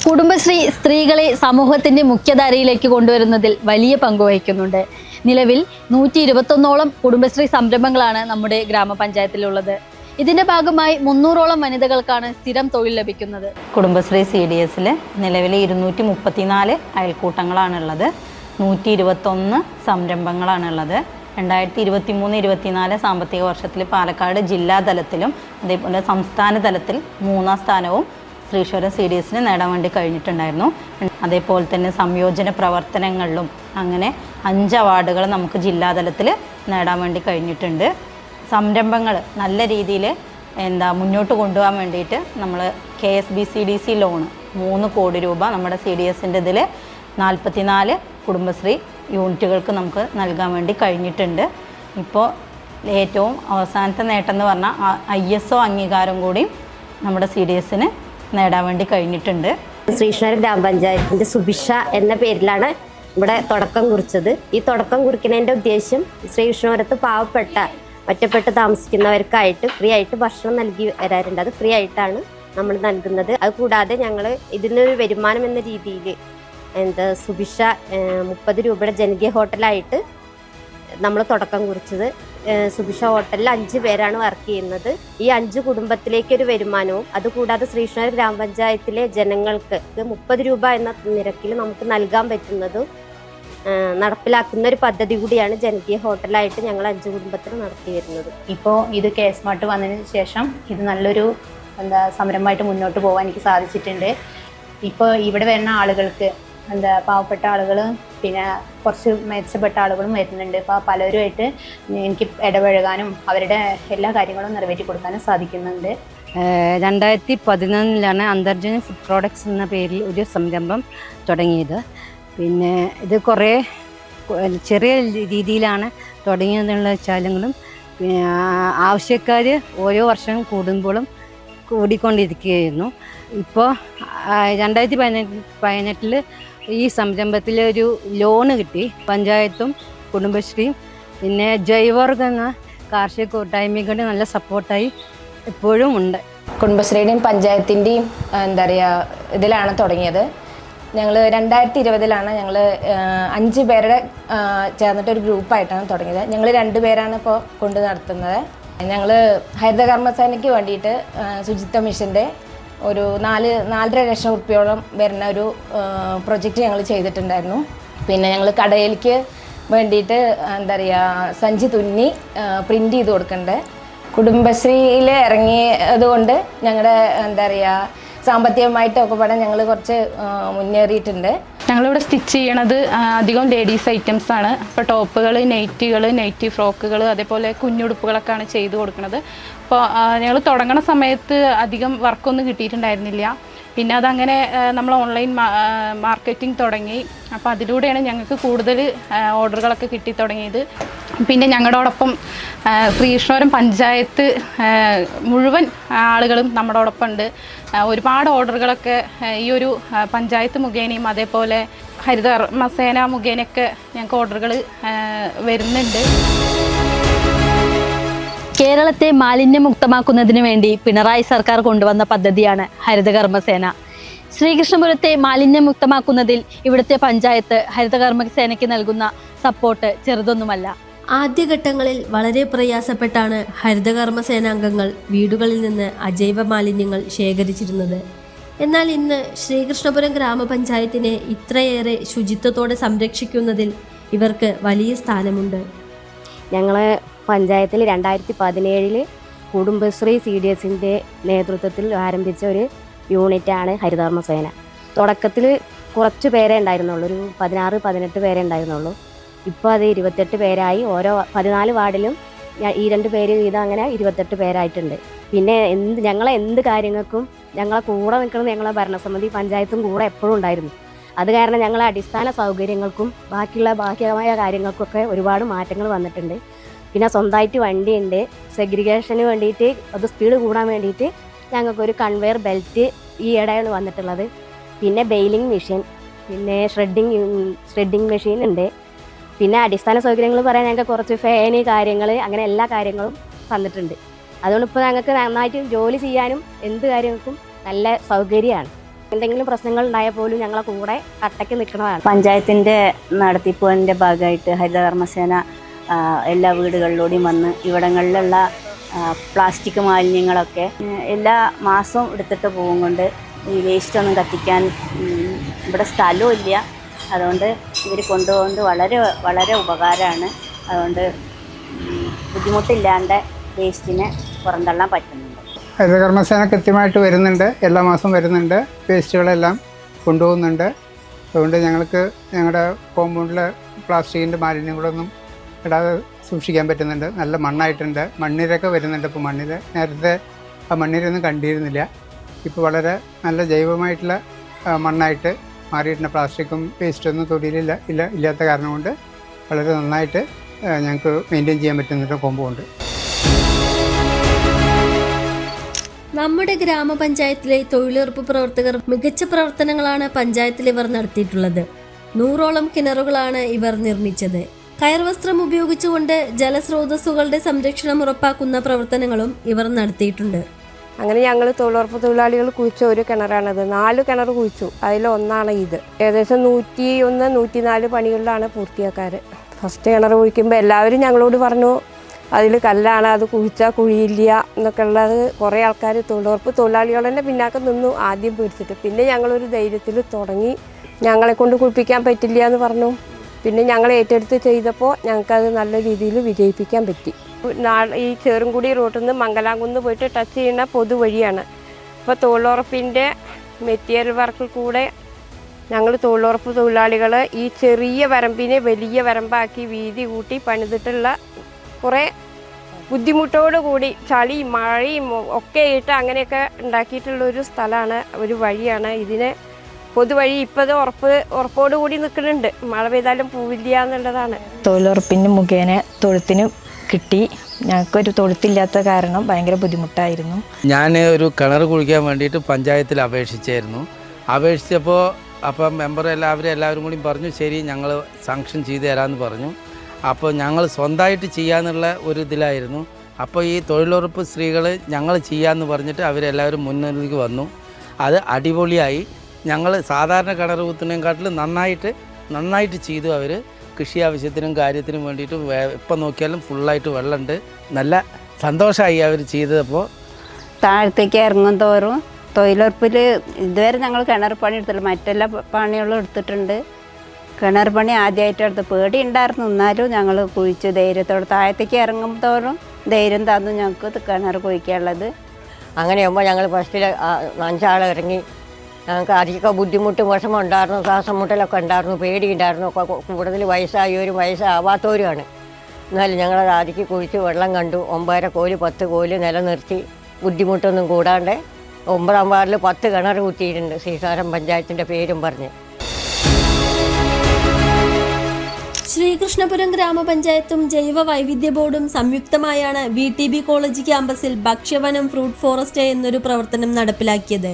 കുടുംബശ്രീ സ്ത്രീകളെ സമൂഹത്തിന്റെ മുഖ്യധാരയിലേക്ക് കൊണ്ടുവരുന്നതിൽ വലിയ പങ്ക് വഹിക്കുന്നുണ്ട്. നിലവിൽ 121ഓളം കുടുംബശ്രീ സംരംഭങ്ങളാണ് നമ്മുടെ ഗ്രാമപഞ്ചായത്തിലുള്ളത്. ഇതിന്റെ ഭാഗമായി 300ഓളം വനിതകൾക്കാണ് സ്ഥിരം തൊഴിൽ ലഭിക്കുന്നത്. കുടുംബശ്രീ CDSൽ നിലവിൽ 234 അയൽക്കൂട്ടങ്ങളാണുള്ളത്. 121 സംരംഭങ്ങളാണുള്ളത്. 2023-24 സാമ്പത്തിക വർഷത്തിൽ പാലക്കാട് ജില്ലാതലത്തിലും അതേപോലെ സംസ്ഥാന തലത്തിൽ 3ാം സ്ഥാനവും ശ്രീശ്വരം CDSന് നേടാൻ വേണ്ടി കഴിഞ്ഞിട്ടുണ്ടായിരുന്നു. അതേപോലെ തന്നെ സംയോജന പ്രവർത്തനങ്ങളിലും അങ്ങനെ 5 അവാർഡുകൾ നമുക്ക് ജില്ലാതലത്തിൽ നേടാൻ വേണ്ടി കഴിഞ്ഞിട്ടുണ്ട്. സംരംഭങ്ങൾ നല്ല രീതിയിൽ മുന്നോട്ട് കൊണ്ടുപോകാൻ വേണ്ടിയിട്ട് നമ്മൾ KSBCDC ലോണ് 3 കോടി രൂപ നമ്മുടെ CDSൻ്റെ ഇതിൽ 44 കുടുംബശ്രീ യൂണിറ്റുകൾക്ക് നമുക്ക് നൽകാൻ വേണ്ടി കഴിഞ്ഞിട്ടുണ്ട്. ഇപ്പോൾ ഏറ്റവും അവസാനത്തെ നേട്ടം എന്ന് പറഞ്ഞാൽ ISO അംഗീകാരം കൂടി നമ്മുടെ CDSന് നേടാൻ വേണ്ടി കഴിഞ്ഞിട്ടുണ്ട്. ശ്രീകൃഷ്ണപുരം ഗ്രാമപഞ്ചായത്തിൻ്റെ സുഭിഷ എന്ന പേരിലാണ് ഇവിടെ തുടക്കം കുറിച്ചത്. ഈ തുടക്കം കുറിക്കുന്നതിൻ്റെ ഉദ്ദേശം ശ്രീകൃഷ്ണപുരത്ത് പാവപ്പെട്ട ഒറ്റപ്പെട്ട് താമസിക്കുന്നവർക്കായിട്ട് ഫ്രീ ആയിട്ട് ഭക്ഷണം നൽകി വരാറുണ്ട്. അത് ഫ്രീ ആയിട്ടാണ് നമ്മൾ നൽകുന്നത്. അതുകൂടാതെ ഞങ്ങൾ ഇതിനൊരു വരുമാനം എന്ന രീതിയിൽ സുഭിഷ 30 രൂപയുടെ ജനകീയ ഹോട്ടലായിട്ട് നമ്മൾ തുടക്കം കുറിച്ചത്. സുഭിഷ ഹോട്ടലിൽ 5 പേരാണ് വർക്ക് ചെയ്യുന്നത്. ഈ 5 കുടുംബത്തിലേക്കൊരു വരുമാനവും അതുകൂടാതെ ശ്രീകൃഷ്ണപുരം ഗ്രാമപഞ്ചായത്തിലെ ജനങ്ങൾക്ക് 30 രൂപ എന്ന നിരക്കിൽ നമുക്ക് നൽകാൻ പറ്റുന്നതും നടപ്പിലാക്കുന്ന ഒരു പദ്ധതി കൂടിയാണ് ജനകീയ ഹോട്ടലായിട്ട് ഞങ്ങൾ 5 കുടുംബത്തിൽ നടത്തി വരുന്നത്. ഇപ്പോൾ ഇത് KSMART വന്നതിന് ശേഷം ഇത് നല്ലൊരു സംരംഭമായിട്ട് മുന്നോട്ട് പോകാൻ എനിക്ക് സാധിച്ചിട്ടുണ്ട്. ഇപ്പോൾ ഇവിടെ വരുന്ന ആളുകൾക്ക് പാവപ്പെട്ട ആളുകൾ പിന്നെ കുറച്ച് മെച്ചപ്പെട്ട ആളുകളും വരുന്നുണ്ട്. അപ്പോൾ പലരുമായിട്ട് എനിക്ക് ഇടപഴകാനും അവരുടെ എല്ലാ കാര്യങ്ങളും നിറവേറ്റി കൊടുക്കാനും സാധിക്കുന്നുണ്ട്. 2011 അന്തർജന ഫുഡ് പ്രോഡക്ട്സ് എന്ന പേരിൽ ഒരു സംരംഭം തുടങ്ങിയത്. പിന്നെ ഇത് കുറേ ചെറിയ രീതിയിലാണ് തുടങ്ങിയതെന്നുള്ള വെച്ചാലെങ്കിലും പിന്നെ ആവശ്യക്കാർ ഓരോ വർഷം കൂടുമ്പോഴും കൂടിക്കൊണ്ടിരിക്കുകയായിരുന്നു. ഇപ്പോൾ 2018 ഈ സംരംഭത്തിൽ ഒരു ലോണ് കിട്ടി. പഞ്ചായത്തും കുടുംബശ്രീയും പിന്നെ ജൈവർഗ എന്ന കാർഷിക കൂട്ടായ്മയുടെ നല്ല സപ്പോർട്ടായി എപ്പോഴും ഉണ്ട്. കുടുംബശ്രീയുടെയും പഞ്ചായത്തിൻ്റെയും ഇതിലാണ് തുടങ്ങിയത്. ഞങ്ങൾ 2020 ഞങ്ങൾ 5 പേരുടെ ചേർന്നിട്ടൊരു ഗ്രൂപ്പായിട്ടാണ് തുടങ്ങിയത്. ഞങ്ങൾ 2 പേരാണ് ഇപ്പോൾ കൊണ്ട് നടത്തുന്നത്. ഞങ്ങൾ ഹരിതകർമ്മസേനയ്ക്ക് വേണ്ടിയിട്ട് ശുചിത്വ മിഷൻ്റെ ഒരു 4-4.5 ലക്ഷം റുപ്യോളം വരുന്ന ഒരു പ്രൊജക്റ്റ് ഞങ്ങൾ ചെയ്തിട്ടുണ്ടായിരുന്നു. പിന്നെ ഞങ്ങൾ കടയിലേക്ക് വേണ്ടിയിട്ട് എന്താ പറയുക സഞ്ചി തുന്നി പ്രിൻ്റ് ചെയ്ത് കൊടുക്കണ്ടേ. കുടുംബശ്രീയിൽ ഇറങ്ങിയതുകൊണ്ട് ഞങ്ങളുടെ എന്താ പറയുക സാമ്പത്തികമായിട്ടൊക്കെ പാടാൻ ഞങ്ങൾ കുറച്ച് മുന്നേറിയിട്ടുണ്ട്. ഞങ്ങളിവിടെ സ്റ്റിച്ച് ചെയ്യണത് അധികം ലേഡീസ് ഐറ്റംസ് ആണ്. ഇപ്പോൾ ടോപ്പുകൾ, നൈറ്റികൾ, നൈറ്റി ഫ്രോക്കുകൾ, അതേപോലെ കുഞ്ഞുടുപ്പുകളൊക്കെയാണ് ചെയ്ത് കൊടുക്കുന്നത്. അപ്പോൾ ഞങ്ങൾ തുടങ്ങണ സമയത്ത് അധികം വർക്കൊന്നും കിട്ടിയിട്ടുണ്ടായിരുന്നില്ല. പിന്നെ അതങ്ങനെ നമ്മൾ ഓൺലൈൻ മാർക്കറ്റിംഗ് തുടങ്ങി. അപ്പോൾ അതിലൂടെയാണ് ഞങ്ങൾക്ക് കൂടുതൽ ഓർഡറുകളൊക്കെ കിട്ടി തുടങ്ങിയത്. പിന്നെ ഞങ്ങളോടൊപ്പം ശ്രീകൃഷ്ണപുരം പഞ്ചായത്ത് മുഴുവൻ ആളുകളും നമ്മളോടൊപ്പം ഉണ്ട്. ഒരുപാട് ഓർഡറുകളൊക്കെ ഈ ഒരു പഞ്ചായത്ത് മുഖേനയും അതേപോലെ ഹരിതകർമ്മസേന മുഖേനയൊക്കെ ഞങ്ങൾക്ക് ഓർഡറുകൾ വരുന്നുണ്ട്. കേരളത്തെ മാലിന്യമുക്തമാക്കുന്നതിന് വേണ്ടി പിണറായി സർക്കാർ കൊണ്ടുവന്ന പദ്ധതിയാണ് ഹരിതകർമ്മസേന. ശ്രീകൃഷ്ണപുരത്തെ മാലിന്യമുക്തമാക്കുന്നതിൽ ഇവിടുത്തെ പഞ്ചായത്ത് ഹരിതകർമ്മസേനയ്ക്ക് നൽകുന്ന സപ്പോർട്ട് ചെറുതൊന്നുമല്ല. ആദ്യഘട്ടങ്ങളിൽ വളരെ പ്രയാസപ്പെട്ടാണ് ഹരിതകർമ്മസേനാംഗങ്ങൾ വീടുകളിൽ നിന്ന് അജൈവ മാലിന്യങ്ങൾ ശേഖരിച്ചിരുന്നത്. എന്നാൽ ഇന്ന് ശ്രീകൃഷ്ണപുരം ഗ്രാമപഞ്ചായത്തിനെ ഇത്രയേറെ ശുചിത്വത്തോടെ സംരക്ഷിക്കുന്നതിൽ ഇവർക്ക് വലിയ സ്ഥാനമുണ്ട്. ഞങ്ങൾ പഞ്ചായത്തിൽ 2017 കുടുംബശ്രീ CDSൻ്റെ നേതൃത്വത്തിൽ ആരംഭിച്ച ഒരു യൂണിറ്റാണ് ഹരിതകർമ്മസേന. തുടക്കത്തിൽ കുറച്ച് പേരേ ഉണ്ടായിരുന്നുള്ളൂ, ഒരു 16-18 പേരേ ഉണ്ടായിരുന്നുള്ളൂ. ഇപ്പോൾ അത് 28 പേരായി. ഓരോ 14 വാർഡിലും ഈ 2 പേര് വീതം അങ്ങനെ 28 പേരായിട്ടുണ്ട്. പിന്നെ ഞങ്ങളെ എന്ത് കാര്യങ്ങൾക്കും ഞങ്ങളെ കൂടെ നിൽക്കുന്നത് ഞങ്ങളെ ഭരണസമിതി പഞ്ചായത്തും കൂടെ എപ്പോഴും ഉണ്ടായിരുന്നു. അത് കാരണം ഞങ്ങളെ അടിസ്ഥാന സൗകര്യങ്ങൾക്കും ബാക്കിയായ കാര്യങ്ങൾക്കൊക്കെ ഒരുപാട് മാറ്റങ്ങൾ വന്നിട്ടുണ്ട്. പിന്നെ സ്വന്തമായിട്ട് വണ്ടിയുണ്ട്. സെഗ്രിഗേഷന് വേണ്ടിയിട്ട് അത് സ്പീഡ് കൂടാൻ വേണ്ടിയിട്ട് ഞങ്ങൾക്കൊരു കൺവെയർ ബെൽറ്റ് ഈ ഇടയാണ് വന്നിട്ടുള്ളത്. പിന്നെ ബെയിലിംഗ് മെഷീൻ, പിന്നെ ഷ്രെഡിങ് മെഷീൻ ഉണ്ട്. പിന്നെ അടിസ്ഥാന സൗകര്യങ്ങൾ പറയാൻ ഞങ്ങൾക്ക് കുറച്ച് ഫാന് കാര്യങ്ങൾ അങ്ങനെ എല്ലാ കാര്യങ്ങളും തന്നിട്ടുണ്ട്. അതുകൊണ്ട് ഇപ്പോൾ ഞങ്ങൾക്ക് നന്നായിട്ട് ജോലി ചെയ്യാനും എന്ത് കാര്യങ്ങൾക്കും നല്ല സൗകര്യമാണ്. എന്തെങ്കിലും പ്രശ്നങ്ങൾ ഉണ്ടായാൽ പോലും ഞങ്ങളെ കൂടെ കട്ടയ്ക്ക് നിൽക്കുന്നതാണ്. പഞ്ചായത്തിൻ്റെ നടത്തിപ്പിൻ്റെ ഭാഗമായിട്ട് ഹരിതകർമ്മസേന എല്ലാ വീടുകളിലൂടെയും വന്ന് ഇവിടങ്ങളിലുള്ള പ്ലാസ്റ്റിക് മാലിന്യങ്ങളൊക്കെ എല്ലാ മാസവും എടുത്തിട്ട് പോകും കൊണ്ട് ഈ വേസ്റ്റൊന്നും കത്തിക്കാൻ ഇവിടെ സ്ഥലവും ഇല്ല. അതുകൊണ്ട് ഇവർ കൊണ്ടുപോകുന്നത് വളരെ വളരെ ഉപകാരമാണ്. അതുകൊണ്ട് ബുദ്ധിമുട്ടില്ലാണ്ട് വേസ്റ്റിനെ പുറന്തള്ളാൻ പറ്റുന്നുണ്ട്. ഹരിതകർമ്മസേന കൃത്യമായിട്ട് വരുന്നുണ്ട്, എല്ലാ മാസവും വരുന്നുണ്ട്, വേസ്റ്റുകളെല്ലാം കൊണ്ടുപോകുന്നുണ്ട്. അതുകൊണ്ട് ഞങ്ങൾക്ക് ഞങ്ങളുടെ കോമ്പൗണ്ടിലെ പ്ലാസ്റ്റിക്കിൻ്റെ മാലിന്യങ്ങളൊന്നും ഇടാതെ സൂക്ഷിക്കാൻ പറ്റുന്നുണ്ട്. നല്ല മണ്ണായിട്ടുണ്ട്, മണ്ണിരൊക്കെ വരുന്നുണ്ട്. ഇപ്പോൾ നേരത്തെ ആ മണ്ണിരൊന്നും കണ്ടിരുന്നില്ല. ഇപ്പോൾ വളരെ നല്ല ജൈവമായിട്ടുള്ള മണ്ണായിട്ട് മാറിയിട്ടുണ്ട്. പ്ലാസ്റ്റിക്കും വേസ്റ്റൊന്നും ഇല്ലാത്ത കാരണം കൊണ്ട് വളരെ നന്നായിട്ട് ഞങ്ങൾക്ക് മെയിൻറ്റെയിൻ ചെയ്യാൻ പറ്റുന്നുണ്ട് കോമ്പൗണ്ട്. നമ്മുടെ ഗ്രാമപഞ്ചായത്തിലെ തൊഴിലുറപ്പ് പ്രവർത്തകർ മികച്ച പ്രവർത്തനങ്ങളാണ് പഞ്ചായത്തിൽ ഇവർ നടത്തിയിട്ടുള്ളത്. 100ഓളം കിണറുകളാണ് ഇവർ നിർമ്മിച്ചത്. കയർവസ്ത്രം ഉപയോഗിച്ചുകൊണ്ട് ജലസ്രോതസ്സുകളുടെ സംരക്ഷണം ഉറപ്പാക്കുന്ന പ്രവർത്തനങ്ങളും ഇവർ നടത്തിയിട്ടുണ്ട്. അങ്ങനെ ഞങ്ങൾ തൊഴിലുറപ്പ് തൊഴിലാളികൾ കുഴിച്ച ഒരു കിണറാണത്. 4 കിണർ കുഴിച്ചു, അതിലൊന്നാണ് ഇത്. ഏകദേശം 101-104 പണികളിലാണ് പൂർത്തിയാക്കാറ്. ഫസ്റ്റ് കിണർ കുഴിക്കുമ്പോൾ എല്ലാവരും ഞങ്ങളോട് പറഞ്ഞു അതിൽ കല്ലാണ്, അത് കുഴിച്ചാൽ കുഴിയില്ല എന്നൊക്കെ ഉള്ളത്. കുറേ ആൾക്കാർ തൊഴിലുറപ്പ് തൊഴിലാളികൾ തന്നെ പിന്നാക്കം നിന്നു ആദ്യം പിടിച്ചിട്ട്. പിന്നെ ഞങ്ങളൊരു ധൈര്യത്തിൽ തുടങ്ങി. ഞങ്ങളെ കൊണ്ട് കുഴിപ്പിക്കാൻ പറ്റില്ല എന്ന് പറഞ്ഞു. പിന്നെ ഞങ്ങൾ ഏറ്റെടുത്ത് ചെയ്തപ്പോൾ ഞങ്ങൾക്കത് നല്ല രീതിയിൽ വിജയിപ്പിക്കാൻ പറ്റി. ഈ ചെറുംകുടി റൂട്ടിൽ നിന്ന് മംഗലാംകുന്ന് പോയിട്ട് ടച്ച് ചെയ്യുന്ന പൊതുവഴിയാണ്. ഇപ്പോൾ തൊഴിലുറപ്പിൻ്റെ മെറ്റീരിയൽ വർക്കിൽ കൂടെ ഞങ്ങൾ തൊഴിലുറപ്പ് തൊഴിലാളികൾ ഈ ചെറിയ വരമ്പിനെ വലിയ വരമ്പാക്കി വീതി കൂട്ടി പണിതിട്ടുള്ള കുറേ ബുദ്ധിമുട്ടോടുകൂടി ചളിയും മഴയും ഒക്കെ ആയിട്ട് അങ്ങനെയൊക്കെ ഉണ്ടാക്കിയിട്ടുള്ളൊരു സ്ഥലമാണ്, ഒരു വഴിയാണ്. ഇതിനെ പൊതുവഴി ഇപ്പോൾ ഉറപ്പോടുകൂടി നിൽക്കുന്നുണ്ട്. മഴ പെയ്താലും പോവില്ല എന്നുള്ളതാണ്. തൊഴിലുറപ്പിന് മുഖേന തൊഴുത്തിന് കിട്ടി. ഞങ്ങൾക്കൊരു തൊഴുത്തില്ലാത്ത കാരണം ഭയങ്കര ബുദ്ധിമുട്ടായിരുന്നു. ഞാൻ ഒരു കിണർ കുഴിക്കാൻ വേണ്ടിയിട്ട് പഞ്ചായത്തിൽ അപേക്ഷിച്ചായിരുന്നു. അപേക്ഷിച്ചപ്പോൾ അപ്പം മെമ്പർ എല്ലാവരും കൂടി പറഞ്ഞു ശരി ഞങ്ങൾ സാങ്ഷൻ ചെയ്ത് തരാമെന്ന് പറഞ്ഞു. അപ്പോൾ ഞങ്ങൾ സ്വന്തമായിട്ട് ചെയ്യാന്നുള്ള ഒരു ഇതിലായിരുന്നു. അപ്പോൾ ഈ തൊഴിലുറപ്പ് സ്ത്രീകൾ ഞങ്ങൾ ചെയ്യാമെന്ന് പറഞ്ഞിട്ട് അവരെല്ലാവരും മുന്നിലേക്ക് വന്നു. അത് അടിപൊളിയായി. ഞങ്ങൾ സാധാരണ കിണർ കുത്തുന്നതിനെക്കാട്ടിലും നന്നായിട്ട് ചെയ്തു. അവർ കൃഷി ആവശ്യത്തിനും കാര്യത്തിനും വേണ്ടിയിട്ടും എപ്പോൾ നോക്കിയാലും ഫുള്ളായിട്ട് വെള്ളമുണ്ട്. നല്ല സന്തോഷമായി അവർ ചെയ്തപ്പോൾ. താഴത്തേക്ക് ഇറങ്ങും തോറും തൊഴിലുറപ്പിൽ ഇതുവരെ ഞങ്ങൾ കിണർ പണി എടുത്തില്ല, മറ്റെല്ലാ പണികളും എടുത്തിട്ടുണ്ട്. കിണർ പണി ആദ്യമായിട്ട് എടുത്ത് പേടി ഉണ്ടായിരുന്നു, എന്നാലും ഞങ്ങൾ കുഴിച്ച് ധൈര്യത്തോടെ താഴത്തേക്ക് ഇറങ്ങുമ്പോഴും ധൈര്യം തന്നു ഞങ്ങൾക്ക് കിണർ കുഴിക്കാനുള്ളത്. അങ്ങനെയാകുമ്പോൾ ഞങ്ങൾ ഫസ്റ്റിൽ 5 ആൾ ഇറങ്ങി. ഞങ്ങൾക്ക് അധികം ബുദ്ധിമുട്ടും വിഷമം ഉണ്ടായിരുന്നു, ശ്വാസം മുട്ടലൊക്കെ ഉണ്ടായിരുന്നു, പേടി ഉണ്ടായിരുന്നു. കൂടുതൽ വയസ്സായവരും വയസ്സാവാത്തവരുമാണ്. എന്നാലും ഞങ്ങൾ ആദ്യം കുഴിച്ച് വെള്ളം കണ്ടു. 9.5 കോല് 10 കോല് നിലനിർത്തി ബുദ്ധിമുട്ടൊന്നും കൂടാണ്ട് 9-ാം വാർഡിൽ 10 കിണർ കുത്തിയിട്ടുണ്ട്, ശ്രീസാരം പഞ്ചായത്തിൻ്റെ പേരും പറഞ്ഞ്. ശ്രീകൃഷ്ണപുരം ഗ്രാമപഞ്ചായത്തും ജൈവ വൈവിധ്യ ബോർഡും സംയുക്തമായാണ് VTB കോളേജ് ക്യാമ്പസിൽ ഭക്ഷ്യവനം ഫ്രൂട്ട് ഫോറസ്റ്റ് എന്നൊരു പ്രവർത്തനം നടപ്പിലാക്കിയത്.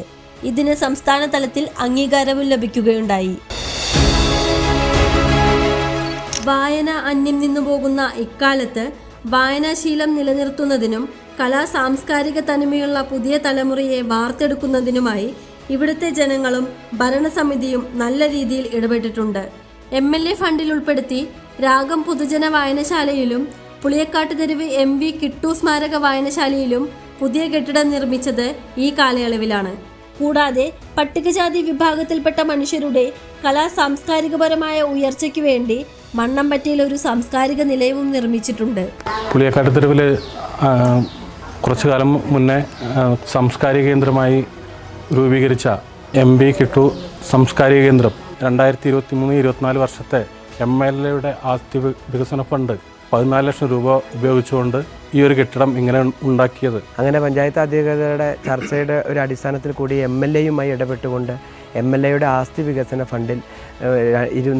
ഇതിന് സംസ്ഥാന തലത്തിൽ അംഗീകാരവും ലഭിക്കുകയുണ്ടായി. വായന അന്യം നിന്നു പോകുന്ന ഇക്കാലത്ത് വായനാശീലം നിലനിർത്തുന്നതിനും സാംസ്കാരിക തനിമയുള്ള പുതിയ തലമുറയെ വാർത്തെടുക്കുന്നതിനുമായി ഇവിടുത്തെ ജനങ്ങളും ഭരണസമിതിയും നല്ല രീതിയിൽ ഇടപെട്ടിട്ടുണ്ട്. MLA ഫണ്ടിൽ ഉൾപ്പെടുത്തി രാഗം പൊതുജന വായനശാലയിലും പുളിയക്കാട്ട് തെരുവ് MV കിട്ടു സ്മാരക വായനശാലയിലും പുതിയ കെട്ടിടം നിർമ്മിച്ചത് ഈ കാലയളവിലാണ്. കൂടാതെ പട്ടികജാതി വിഭാഗത്തിൽപ്പെട്ട മനുഷ്യരുടെ സാംസ്കാരികപരമായ ഉയർച്ചയ്ക്ക് വേണ്ടി മണ്ണമ്പറ്റയിൽ ഒരു സാംസ്കാരിക നിലയവും നിർമ്മിച്ചിട്ടുണ്ട്. പുളിയക്കാട്ട് തെരുവിൽ കുറച്ചു കാലം മുന്നേ സാംസ്കാരിക കേന്ദ്രമായി രൂപീകരിച്ച MV കിട്ടു സാംസ്കാരിക കേന്ദ്രം 2023-24 വർഷത്തെ MLAയുടെ ആസ്തി വികസന ഫണ്ട് 14 ലക്ഷം രൂപ ഉപയോഗിച്ചുകൊണ്ട് ഈ ഒരു കെട്ടിടം ഇങ്ങനെ ഉണ്ടാക്കിയത്. അങ്ങനെ പഞ്ചായത്ത് അധികൃതരുടെ ചർച്ചയുടെ ഒരു അടിസ്ഥാനത്തിൽ കൂടി MLAയുമായി ഇടപെട്ടുകൊണ്ട് MLAയുടെ ആസ്തി വികസന ഫണ്ടിൽ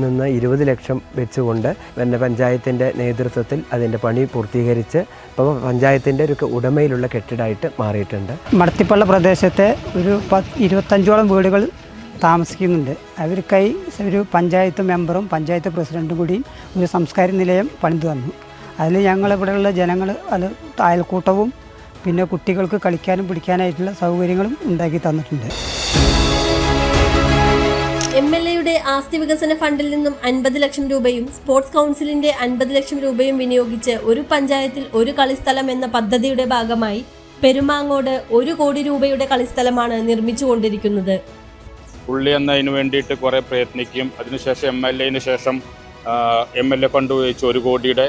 നിന്ന് 20 ലക്ഷം വെച്ചുകൊണ്ട് പിന്നെ പഞ്ചായത്തിൻ്റെ നേതൃത്വത്തിൽ അതിൻ്റെ പണി പൂർത്തീകരിച്ച് ഇപ്പോൾ പഞ്ചായത്തിൻ്റെ ഒരു ഉടമയിലുള്ള കെട്ടിടമായിട്ട് മാറിയിട്ടുണ്ട്. മടത്തിപ്പള്ള പ്രദേശത്തെ ഒരു 25ഓളം വീടുകൾ താമസിക്കുന്നുണ്ട്. അവർക്കായി ഒരു പഞ്ചായത്ത് മെമ്പറും പഞ്ചായത്ത് പ്രസിഡൻറ്റും കൂടി ഒരു സാംസ്കാരിക നിലയം പണിതു തന്നു. അതിൽ ഞങ്ങളിവിടെയുള്ള ജനങ്ങൾ അത് അയൽക്കൂട്ടവും പിന്നെ കുട്ടികൾക്ക് കളിക്കാനും പിടിക്കാനായിട്ടുള്ള സൗകര്യങ്ങളും ഉണ്ടാക്കി തന്നിട്ടുണ്ട്. MLAയുടെ ആസ്തി വികസന ഫണ്ടിൽ നിന്നും 50 ലക്ഷം രൂപയും സ്പോർട്സ് കൗൺസിലിന്റെ 50 ലക്ഷം രൂപയും വിനിയോഗിച്ച് ഒരു പഞ്ചായത്തിൽ ഒരു കളിസ്ഥലം എന്ന പദ്ധതിയുടെ ഭാഗമായി പെരുമാങ്ങോട് 1 കോടി രൂപയുടെ കളിസ്ഥലമാണ് നിർമ്മിച്ചുകൊണ്ടിരിക്കുന്നത്. പുള്ളി എന്നതിന് വേണ്ടിയിട്ട് കുറേ പ്രയത്നിക്കും. അതിനുശേഷം MLAന് ശേഷം MLA ഫണ്ട് ഉപയോഗിച്ച് 1 കോടിയുടെ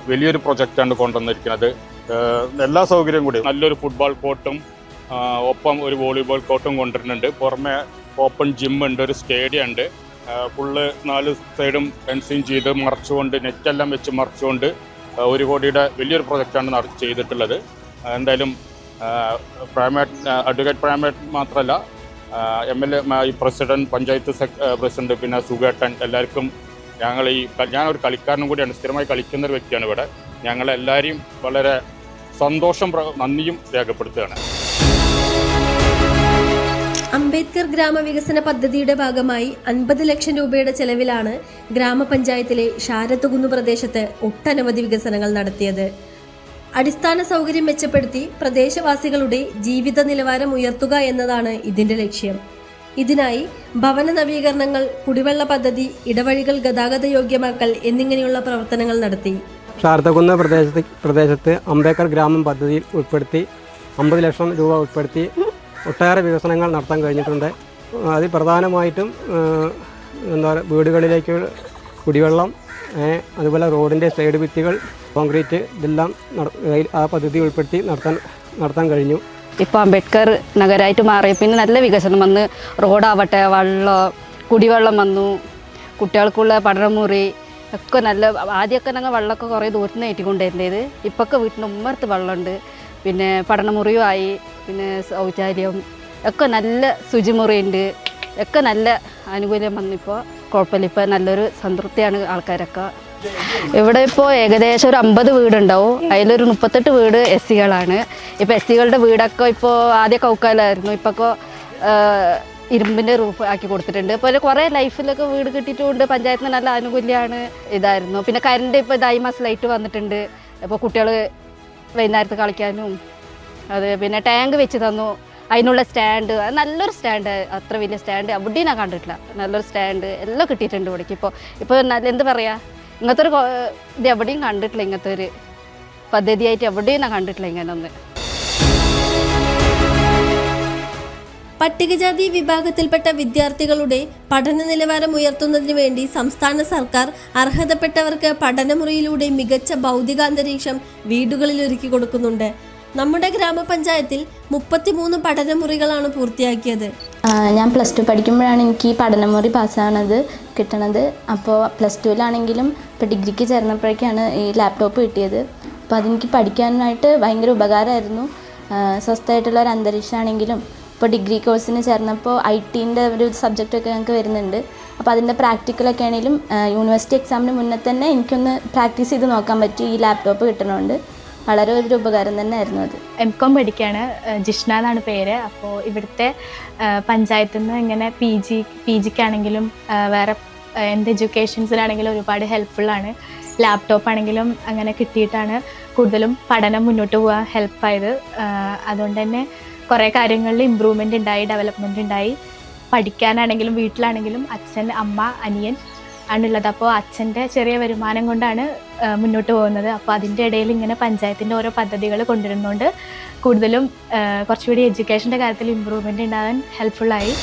വലിയൊരു പ്രൊജക്റ്റാണ് കൊണ്ടുവന്നിരിക്കുന്നത്. എല്ലാ സൗകര്യവും കൂടി നല്ലൊരു ഫുട്ബോൾ കോർട്ടും ഒപ്പം ഒരു വോളിബോൾ കോർട്ടും കൊണ്ടുവരുന്നുണ്ട്. പുറമെ ഓപ്പൺ ജിമ്മുണ്ട്, ഒരു സ്റ്റേഡിയം ഉണ്ട്. ഫുള്ള് 4 സൈഡും ഫെൻസിങ് ചെയ്ത് മറച്ചുകൊണ്ട് നെറ്റെല്ലാം വെച്ച് മറച്ചുകൊണ്ട് 1 കോടിയുടെ വലിയൊരു പ്രൊജക്റ്റാണ് ചെയ്തിട്ടുള്ളത്. എന്തായാലും അഡ്വക്കേറ്റ് പ്രേമേട്ട് മാത്രമല്ല MLA പ്രസിഡന്റ്, പഞ്ചായത്ത് പ്രസിഡന്റ്, പിന്നെ സുഖേട്ടൻ, എല്ലാവർക്കും ഞാനൊരു കളിക്കാരനും കൂടിയാണ്, സ്ഥിരമായി കളിക്കുന്ന ഒരു വ്യക്തിയാണ് ഇവിടെ. ഞങ്ങളെല്ലാവരെയും വളരെ സന്തോഷം നന്ദിയും രേഖപ്പെടുത്തുകയാണ്. അംബേദ്കർ ഗ്രാമവികസന പദ്ധതിയുടെ ഭാഗമായി 50 ലക്ഷം രൂപയുടെ ചെലവിലാണ് ഗ്രാമപഞ്ചായത്തിലെ ശാരത്തുകുന്ന് പ്രദേശത്ത് ഒട്ടനവധി വികസനങ്ങൾ നടത്തിയത്. അടിസ്ഥാന സൗകര്യം മെച്ചപ്പെടുത്തി പ്രദേശവാസികളുടെ ജീവിത നിലവാരം ഉയർത്തുക എന്നതാണ് ഇതിന്റെ ലക്ഷ്യം. ഇതിനായി ഭവന നവീകരണങ്ങൾ, കുടിവെള്ള പദ്ധതി, ഇടവഴികൾ ഗതാഗത യോഗ്യമാക്കൽ എന്നിങ്ങനെയുള്ള പ്രവർത്തനങ്ങൾ നടത്തി. ശാരദകുന്ന് പ്രദേശത്ത് അംബേദ്കർ ഗ്രാമം പദ്ധതിയിൽ ഉൾപ്പെടുത്തി 50 ലക്ഷം രൂപ ഉൾപ്പെടുത്തി ഒട്ടേറെ വികസനങ്ങൾ നടത്താൻ കഴിഞ്ഞിട്ടുണ്ട്. അതിൽ പ്രധാനമായിട്ടും വീടുകളിലേക്ക് കുടിവെള്ളം, അതുപോലെ റോഡിൻ്റെ സൈഡ് ഭിത്തികൾ, കോൺക്രീറ്റ് ഇതെല്ലാം ആ പദ്ധതി ഉൾപ്പെടുത്തി നടത്താൻ കഴിഞ്ഞു. ഇപ്പോൾ അംബേദ്കർ നഗരമായിട്ട് മാറി പിന്നെ നല്ല വികസനം വന്ന് റോഡാവട്ടെ, കുടിവെള്ളം വന്നു, കുട്ടികൾക്കുള്ള പഠനമുറി ഒക്കെ നല്ല. ആദ്യമൊക്കെ ഞങ്ങൾ വെള്ളമൊക്കെ കുറേ ദൂരത്ത് നിന്ന് ഏറ്റിക്കൊണ്ടിരുന്നത്. ഇപ്പൊക്കെ വീട്ടിൻ്റെ ഉമ്മർത്ത് വെള്ളമുണ്ട്. പിന്നെ പഠനമുറിയുമായി, പിന്നെ ശൗചാലയം ഒക്കെ നല്ല ശുചിമുറിയുണ്ട്. ഒക്കെ നല്ല ആനുകൂല്യം വന്നിപ്പോൾ കുഴപ്പമില്ല. ഇപ്പോൾ നല്ലൊരു സംതൃപ്തിയാണ് ആൾക്കാരൊക്കെ. ഇവിടെ ഇപ്പോൾ ഏകദേശം ഒരു 50 വീടുണ്ടാവും. അതിലൊരു 38 വീട് SC-കളാണ്. ഇപ്പോൾ SC-കളുടെ വീടൊക്കെ ഇപ്പോൾ ആദ്യം കൗക്കാലായിരുന്നു, ഇപ്പോൾ ഇരുമ്പിൻ്റെ റൂഫ് ആക്കി കൊടുത്തിട്ടുണ്ട്. ഇപ്പോൾ കുറേ ലൈഫിലൊക്കെ വീട് കിട്ടിയിട്ടുമുണ്ട്. പഞ്ചായത്തിന് നല്ല ആനുകൂല്യമാണ് ഇതായിരുന്നു. പിന്നെ കറണ്ട് ഇപ്പോൾ ഇതായി മാസം ലൈറ്റ് വന്നിട്ടുണ്ട്. ഇപ്പോൾ കുട്ടികൾ വൈകുന്നേരത്ത് കളിക്കാനും അത് പിന്നെ ടാങ്ക് വെച്ച് തന്നു. അതിനുള്ള സ്റ്റാൻഡ്, അത് നല്ലൊരു സ്റ്റാൻഡ്, അത്ര വലിയ സ്റ്റാൻഡ് എവിടെയും ഞാൻ കണ്ടിട്ടില്ല. നല്ലൊരു സ്റ്റാൻഡ് എല്ലാം കിട്ടിയിട്ടുണ്ട് ഇവിടേക്ക്. ഇപ്പോൾ നല്ല എന്താ പറയുക, ഇങ്ങനത്തെ ഒരു ഇത് എവിടെയും കണ്ടിട്ടില്ല. ഇങ്ങനത്തെ ഒരു പദ്ധതിയായിട്ട് എവിടെയും ഞാൻ കണ്ടിട്ടില്ല ഇങ്ങനെ ഒന്ന്. പട്ടികജാതി വിഭാഗത്തിൽപ്പെട്ട വിദ്യാർത്ഥികളുടെ പഠന നിലവാരം ഉയർത്തുന്നതിന് വേണ്ടി സംസ്ഥാന സർക്കാർ അർഹതപ്പെട്ടവർക്ക് പഠനമുറിയിലൂടെ മികച്ച ഭൗതികാന്തരീക്ഷം വീടുകളിൽ ഒരുക്കി കൊടുക്കുന്നുണ്ട്. നമ്മുടെ ഗ്രാമപഞ്ചായത്തിൽ 33 പഠനമുറികളാണ് പൂർത്തിയാക്കിയത്. ഞാൻ +2 പഠിക്കുമ്പോഴാണ് എനിക്ക് ഈ പഠനമുറി പാസ്സാണത് കിട്ടണത്. അപ്പോൾ +2-ലാണെങ്കിലും ഇപ്പോൾ ഡിഗ്രിക്ക് ചേർന്നപ്പോഴേക്കാണ് ഈ ലാപ്ടോപ്പ് കിട്ടിയത്. അപ്പോൾ അതെനിക്ക് പഠിക്കാനായിട്ട് ഭയങ്കര ഉപകാരമായിരുന്നു. സ്വസ്ഥമായിട്ടുള്ള ഒരു അന്തരീക്ഷമാണെങ്കിലും ഇപ്പോൾ ഡിഗ്രി കോഴ്സിന് ചേർന്നപ്പോൾ IT-ൻ്റെ ഒരു സബ്ജക്റ്റൊക്കെ ഞങ്ങൾക്ക് വരുന്നുണ്ട്. അപ്പോൾ അതിൻ്റെ പ്രാക്ടിക്കലൊക്കെ ആണെങ്കിലും യൂണിവേഴ്സിറ്റി എക്സാമിന് മുന്നേ തന്നെ എനിക്കൊന്ന് പ്രാക്ടീസ് ചെയ്ത് നോക്കാൻ പറ്റി. ഈ ലാപ്ടോപ്പ് കിട്ടണതുകൊണ്ട് വളരെ ഒരു ഉപകാരം തന്നെ ആയിരുന്നു അത്. MCOM പഠിക്കുകയാണ്. ജിഷ്ണ എന്നാണ് പേര്. അപ്പോൾ ഇവിടുത്തെ പഞ്ചായത്തിൽ നിന്ന് ഇങ്ങനെ PGക്കാണെങ്കിലും വേറെ എന്ത് എഡ്യൂക്കേഷൻസിലാണെങ്കിലും ഒരുപാട് ഹെൽപ്ഫുള്ളാണ്. ലാപ്ടോപ്പ് ആണെങ്കിലും അങ്ങനെ കിട്ടിയിട്ടാണ് കൂടുതലും പഠനം മുന്നോട്ട് പോകാൻ ഹെൽപ്പായത്. അതുകൊണ്ട് തന്നെ കുറേ കാര്യങ്ങളിൽ ഇമ്പ്രൂവ്മെൻ്റ് ഉണ്ടായി, ഡെവലപ്മെൻ്റ് ഉണ്ടായി. പഠിക്കാനാണെങ്കിലും വീട്ടിലാണെങ്കിലും അച്ഛൻ, അമ്മ, അനിയൻ ആണുള്ളത്. അപ്പോൾ അച്ഛൻ്റെ ചെറിയ വരുമാനം കൊണ്ടാണ് മുന്നോട്ട് പോകുന്നത്. അപ്പോൾ അതിൻ്റെ ഇടയിൽ ഇങ്ങനെ പഞ്ചായത്തിൻ്റെ ഓരോ പദ്ധതികൾ കൊണ്ടുവരുന്നതുകൊണ്ട് കൂടുതലും കുറച്ചുകൂടി എഡ്യൂക്കേഷൻ്റെ കാര്യത്തിൽ ഇമ്പ്രൂവ്മെൻ്റ് ഉണ്ടാകാൻ ഹെൽപ്ഫുള്ളായി.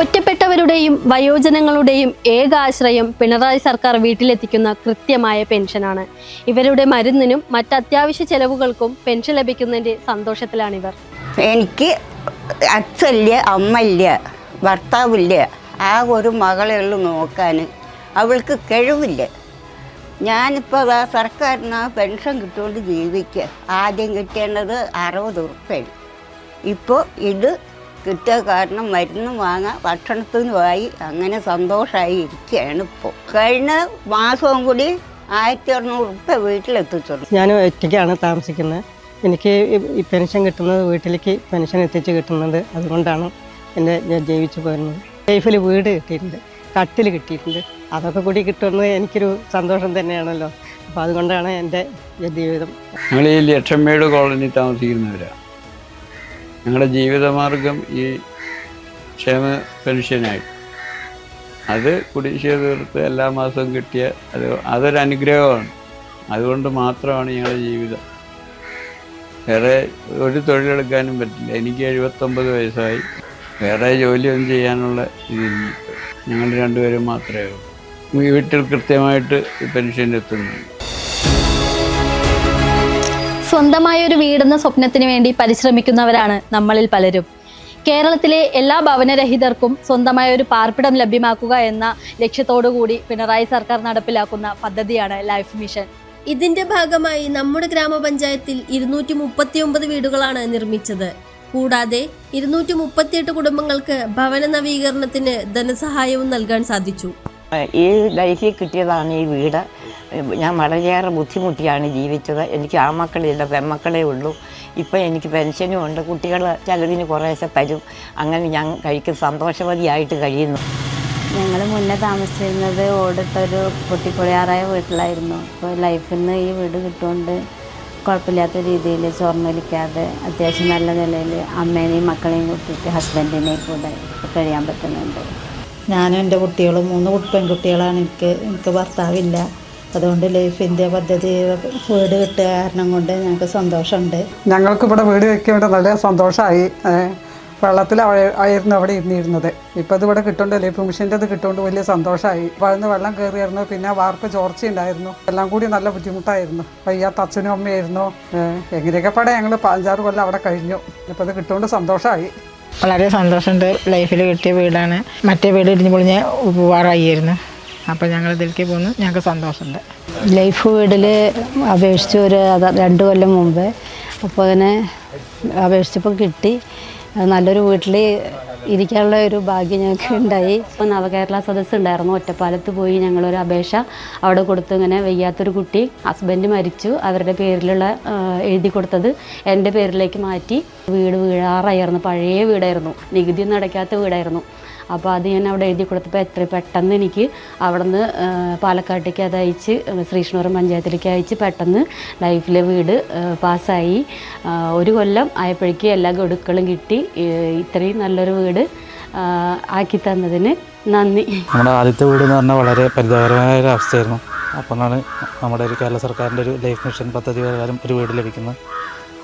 ഒറ്റപ്പെട്ടവരുടെയും വയോജനങ്ങളുടെയും ഏക ആശ്രയം പിണറായി സർക്കാർ വീട്ടിലെത്തിക്കുന്ന കൃത്യമായ പെൻഷനാണ്. ഇവരുടെ മരുന്നിനും മറ്റ് അത്യാവശ്യ ചെലവുകൾക്കും പെൻഷൻ ലഭിക്കുന്നതിൻ്റെ സന്തോഷത്തിലാണിവർ. എനിക്ക് അച്ഛനില്ല, അമ്മയില്ല, ഭർത്താവില്ല, ആ ഒരു മകളെ ഉള്ളു നോക്കാൻ. അവൾക്ക് കഴിവില്ല. ഞാനിപ്പോൾ ആ സർക്കാരിന് പെൻഷൻ കിട്ടുകൊണ്ട് ജീവിക്കുക. ആദ്യം കിട്ടേണ്ടത് 60 ഉറുപ്പ്യാണ്. ഇപ്പോൾ ഇത് കിട്ടിയ കാരണം മരുന്ന് വാങ്ങാൻ, ഭക്ഷണത്തിനുമായി അങ്ങനെ സന്തോഷമായി ഇരിക്കുകയാണ്. ഇപ്പോൾ കഴിഞ്ഞ മാസവും കൂടി 1200 ഉറുപ്പ്യ വീട്ടിലെത്തിച്ചുള്ളൂ. ഞാൻ ഒറ്റയ്ക്കാണ് താമസിക്കുന്നത്. എനിക്ക് ഈ പെൻഷൻ കിട്ടുന്നത്, വീട്ടിലേക്ക് പെൻഷൻ എത്തിച്ച് കിട്ടുന്നത്, അതുകൊണ്ടാണ് ഞാൻ ജീവിച്ചു പോരുന്നത്. ലൈഫിൽ വീട് കിട്ടിയിട്ടുണ്ട്, കട്ടിൽ കിട്ടിയിട്ടുണ്ട്. അതൊക്കെ കൂടി കിട്ടുന്നത് എനിക്കൊരു സന്തോഷം തന്നെയാണല്ലോ. അപ്പോൾ അതുകൊണ്ടാണ് എൻ്റെ ജീവിതം. ഞങ്ങൾ ഈ ലക്ഷംമേട് കോളനി താമസിക്കുന്നവരാണ്. ഞങ്ങളുടെ ജീവിതമാർഗം ഈ ക്ഷേമ പെൻഷനായി. അത് കുടിശ്ശിക തീർത്ത് എല്ലാ മാസവും കിട്ടിയ അതൊരു അനുഗ്രഹമാണ്. അതുകൊണ്ട് മാത്രമാണ് ഞങ്ങളുടെ ജീവിതം. വേറെ ഒരു തൊഴിലെടുക്കാനും പറ്റില്ല. എനിക്ക് 79 വയസ്സായി. വേറെ ജോലിയൊന്നും ചെയ്യാനുള്ള ഇതില്ല. ഞങ്ങൾ രണ്ടുപേരും മാത്രമേ ഉള്ളൂ. വീട്ടിൽ കൃത്യമായിട്ട് പെൻഷൻ എത്തുന്നുണ്ട്. സ്വന്തമായ ഒരു വീടെന്ന സ്വപ്നത്തിന് വേണ്ടി പരിശ്രമിക്കുന്നവരാണ് നമ്മളിൽ പലരും. കേരളത്തിലെ എല്ലാ ഭവനരഹിതർക്കും സ്വന്തമായ ഒരു പാർപ്പിടം ലഭ്യമാക്കുക എന്ന ലക്ഷ്യത്തോടു കൂടി പിണറായി സർക്കാർ നടപ്പിലാക്കുന്ന പദ്ധതിയാണ് ലൈഫ് മിഷൻ. ഇതിന്റെ ഭാഗമായി നമ്മുടെ ഗ്രാമപഞ്ചായത്തിൽ 239 വീടുകളാണ് നിർമ്മിച്ചത്. കൂടാതെ 238 കുടുംബങ്ങൾക്ക് ഭവന നവീകരണത്തിന് ധനസഹായവും നൽകാൻ സാധിച്ചു. ഈ ലൈഫിൽ കിട്ടിയതാണ് ഈ വീട്. ഞാൻ വളരെയേറെ ബുദ്ധിമുട്ടിയാണ് ജീവിച്ചത്. എനിക്ക് ആമക്കളില്ല, പെമ്മക്കളേ ഉള്ളൂ. ഇപ്പം എനിക്ക് പെൻഷനും ഉണ്ട്. കുട്ടികൾ ചിലതിന് കുറേശ്ശെ തരും. അങ്ങനെ ഞാൻ സന്തോഷവതിയായിട്ട് കഴിയുന്നു. ഞങ്ങൾ മുന്നേ താമസിച്ചിരുന്നത് ഓടിട്ടൊരു പൊട്ടിപ്പൊളിയാറായ വീട്ടിലായിരുന്നു. അപ്പോൾ ലൈഫിൽ നിന്ന് ഈ വീട് കിട്ടുകൊണ്ട് കുഴപ്പമില്ലാത്ത രീതിയിൽ ചോർന്നൊലിക്കാതെ അത്യാവശ്യം നല്ല നിലയിൽ അമ്മേനെയും മക്കളെയും കൂട്ടിയിട്ട് ഹസ്ബൻഡിനെ കൂടെ കഴിയാൻ പറ്റുന്നുണ്ട്. ഞാനും എൻ്റെ കുട്ടികളും 3 പെൺകുട്ടികളാണ്. എനിക്ക് ഭർത്താവില്ല. അതുകൊണ്ട് ലൈഫിൻ്റെ പദ്ധതി വീട് കിട്ടിയ കാരണം കൊണ്ട് ഞങ്ങൾക്ക് സന്തോഷമുണ്ട്. ഞങ്ങൾക്കിവിടെ വീട് വയ്ക്കേണ്ട നല്ല സന്തോഷമായി. വെള്ളത്തിലായിരുന്നു അവിടെ ഇരുന്നിരുന്നത്. ഇപ്പോൾ ഇതിവിടെ കിട്ടുകൊണ്ട് ലൈഫ് മിഷൻ്റെ ഇത് കിട്ടുകൊണ്ട് വലിയ സന്തോഷമായി. അപ്പോൾ അതിന് വെള്ളം കയറിയായിരുന്നു. പിന്നെ വാർപ്പ് ചോർച്ചയുണ്ടായിരുന്നു. എല്ലാം കൂടി നല്ല ബുദ്ധിമുട്ടായിരുന്നു. വയ്യാത്ത അച്ഛനും അമ്മയായിരുന്നു. എങ്ങനെയൊക്കെ പാടെ ഞങ്ങൾ 5-6 കൊല്ലം അവിടെ കഴിഞ്ഞു. ഇപ്പോൾ ഇത് കിട്ടുകൊണ്ട് സന്തോഷമായി. വളരെ സന്തോഷമുണ്ട്. ലൈഫിൽ കിട്ടിയ വീടാണ്. മറ്റേ വീട് ഇടിഞ്ഞു പൊളിഞ്ഞ് പോവാറായിരുന്നു. അപ്പോൾ ഞങ്ങൾ ഇതിലേക്ക് പോകുന്നു. ഞങ്ങൾക്ക് സന്തോഷമുണ്ട്. ലൈഫ് വീടിൽ അപേക്ഷിച്ച് ഒരു 2 കൊല്ലം മുമ്പ്. അപ്പോൾ അതിനെ അപേക്ഷിച്ചപ്പോൾ കിട്ടി. നല്ലൊരു വീട്ടിൽ ഇരിക്കാനുള്ള ഒരു ഭാഗ്യം ഞങ്ങൾക്ക് ഉണ്ടായി. ഇപ്പോൾ നവകേരള സദസ്സ് ഉണ്ടായിരുന്നു. ഒറ്റപ്പാലത്ത് പോയി ഞങ്ങളൊരു അപേക്ഷ അവിടെ കൊടുത്തു. ഇങ്ങനെ വയ്യാത്തൊരു കുട്ടി, ഹസ്ബൻഡ് മരിച്ചു, അവരുടെ പേരിലുള്ള എഴുതി കൊടുത്തത് എൻ്റെ പേരിലേക്ക് മാറ്റി. വീട് വീഴാറായിരുന്നു. പഴയ വീടായിരുന്നു, നികുതി ഒന്നും അടയ്ക്കാത്ത വീടായിരുന്നു. അപ്പോൾ അത് ഞാൻ അവിടെ എഴുതി കൊടുത്തപ്പോൾ എത്ര പെട്ടെന്ന് എനിക്ക് അവിടെ നിന്ന് പാലക്കാട്ടേക്ക് അത് അയച്ച് ശ്രീകൃഷ്ണപുരം പഞ്ചായത്തിലേക്ക് അയച്ച് പെട്ടെന്ന് ലൈഫിലെ വീട് പാസ്സായി. 1 കൊല്ലം ആയപ്പോഴേക്കും എല്ലാ ഗഡുക്കളും കിട്ടി. ഇത്രയും നല്ലൊരു വീട് ആക്കി തന്നതിന് നന്ദി. നമ്മുടെ ആദ്യത്തെ വീട് എന്ന് പറഞ്ഞാൽ വളരെ പരിതാപകരമായ ഒരു അവസ്ഥയായിരുന്നു. അപ്പോഴാണ് നമ്മുടെ ഒരു കേരള സർക്കാരിൻ്റെ ഒരു ലൈഫ് മിഷൻ പദ്ധതി പ്രകാരം ഒരു വീട് ലഭിക്കുന്നത്.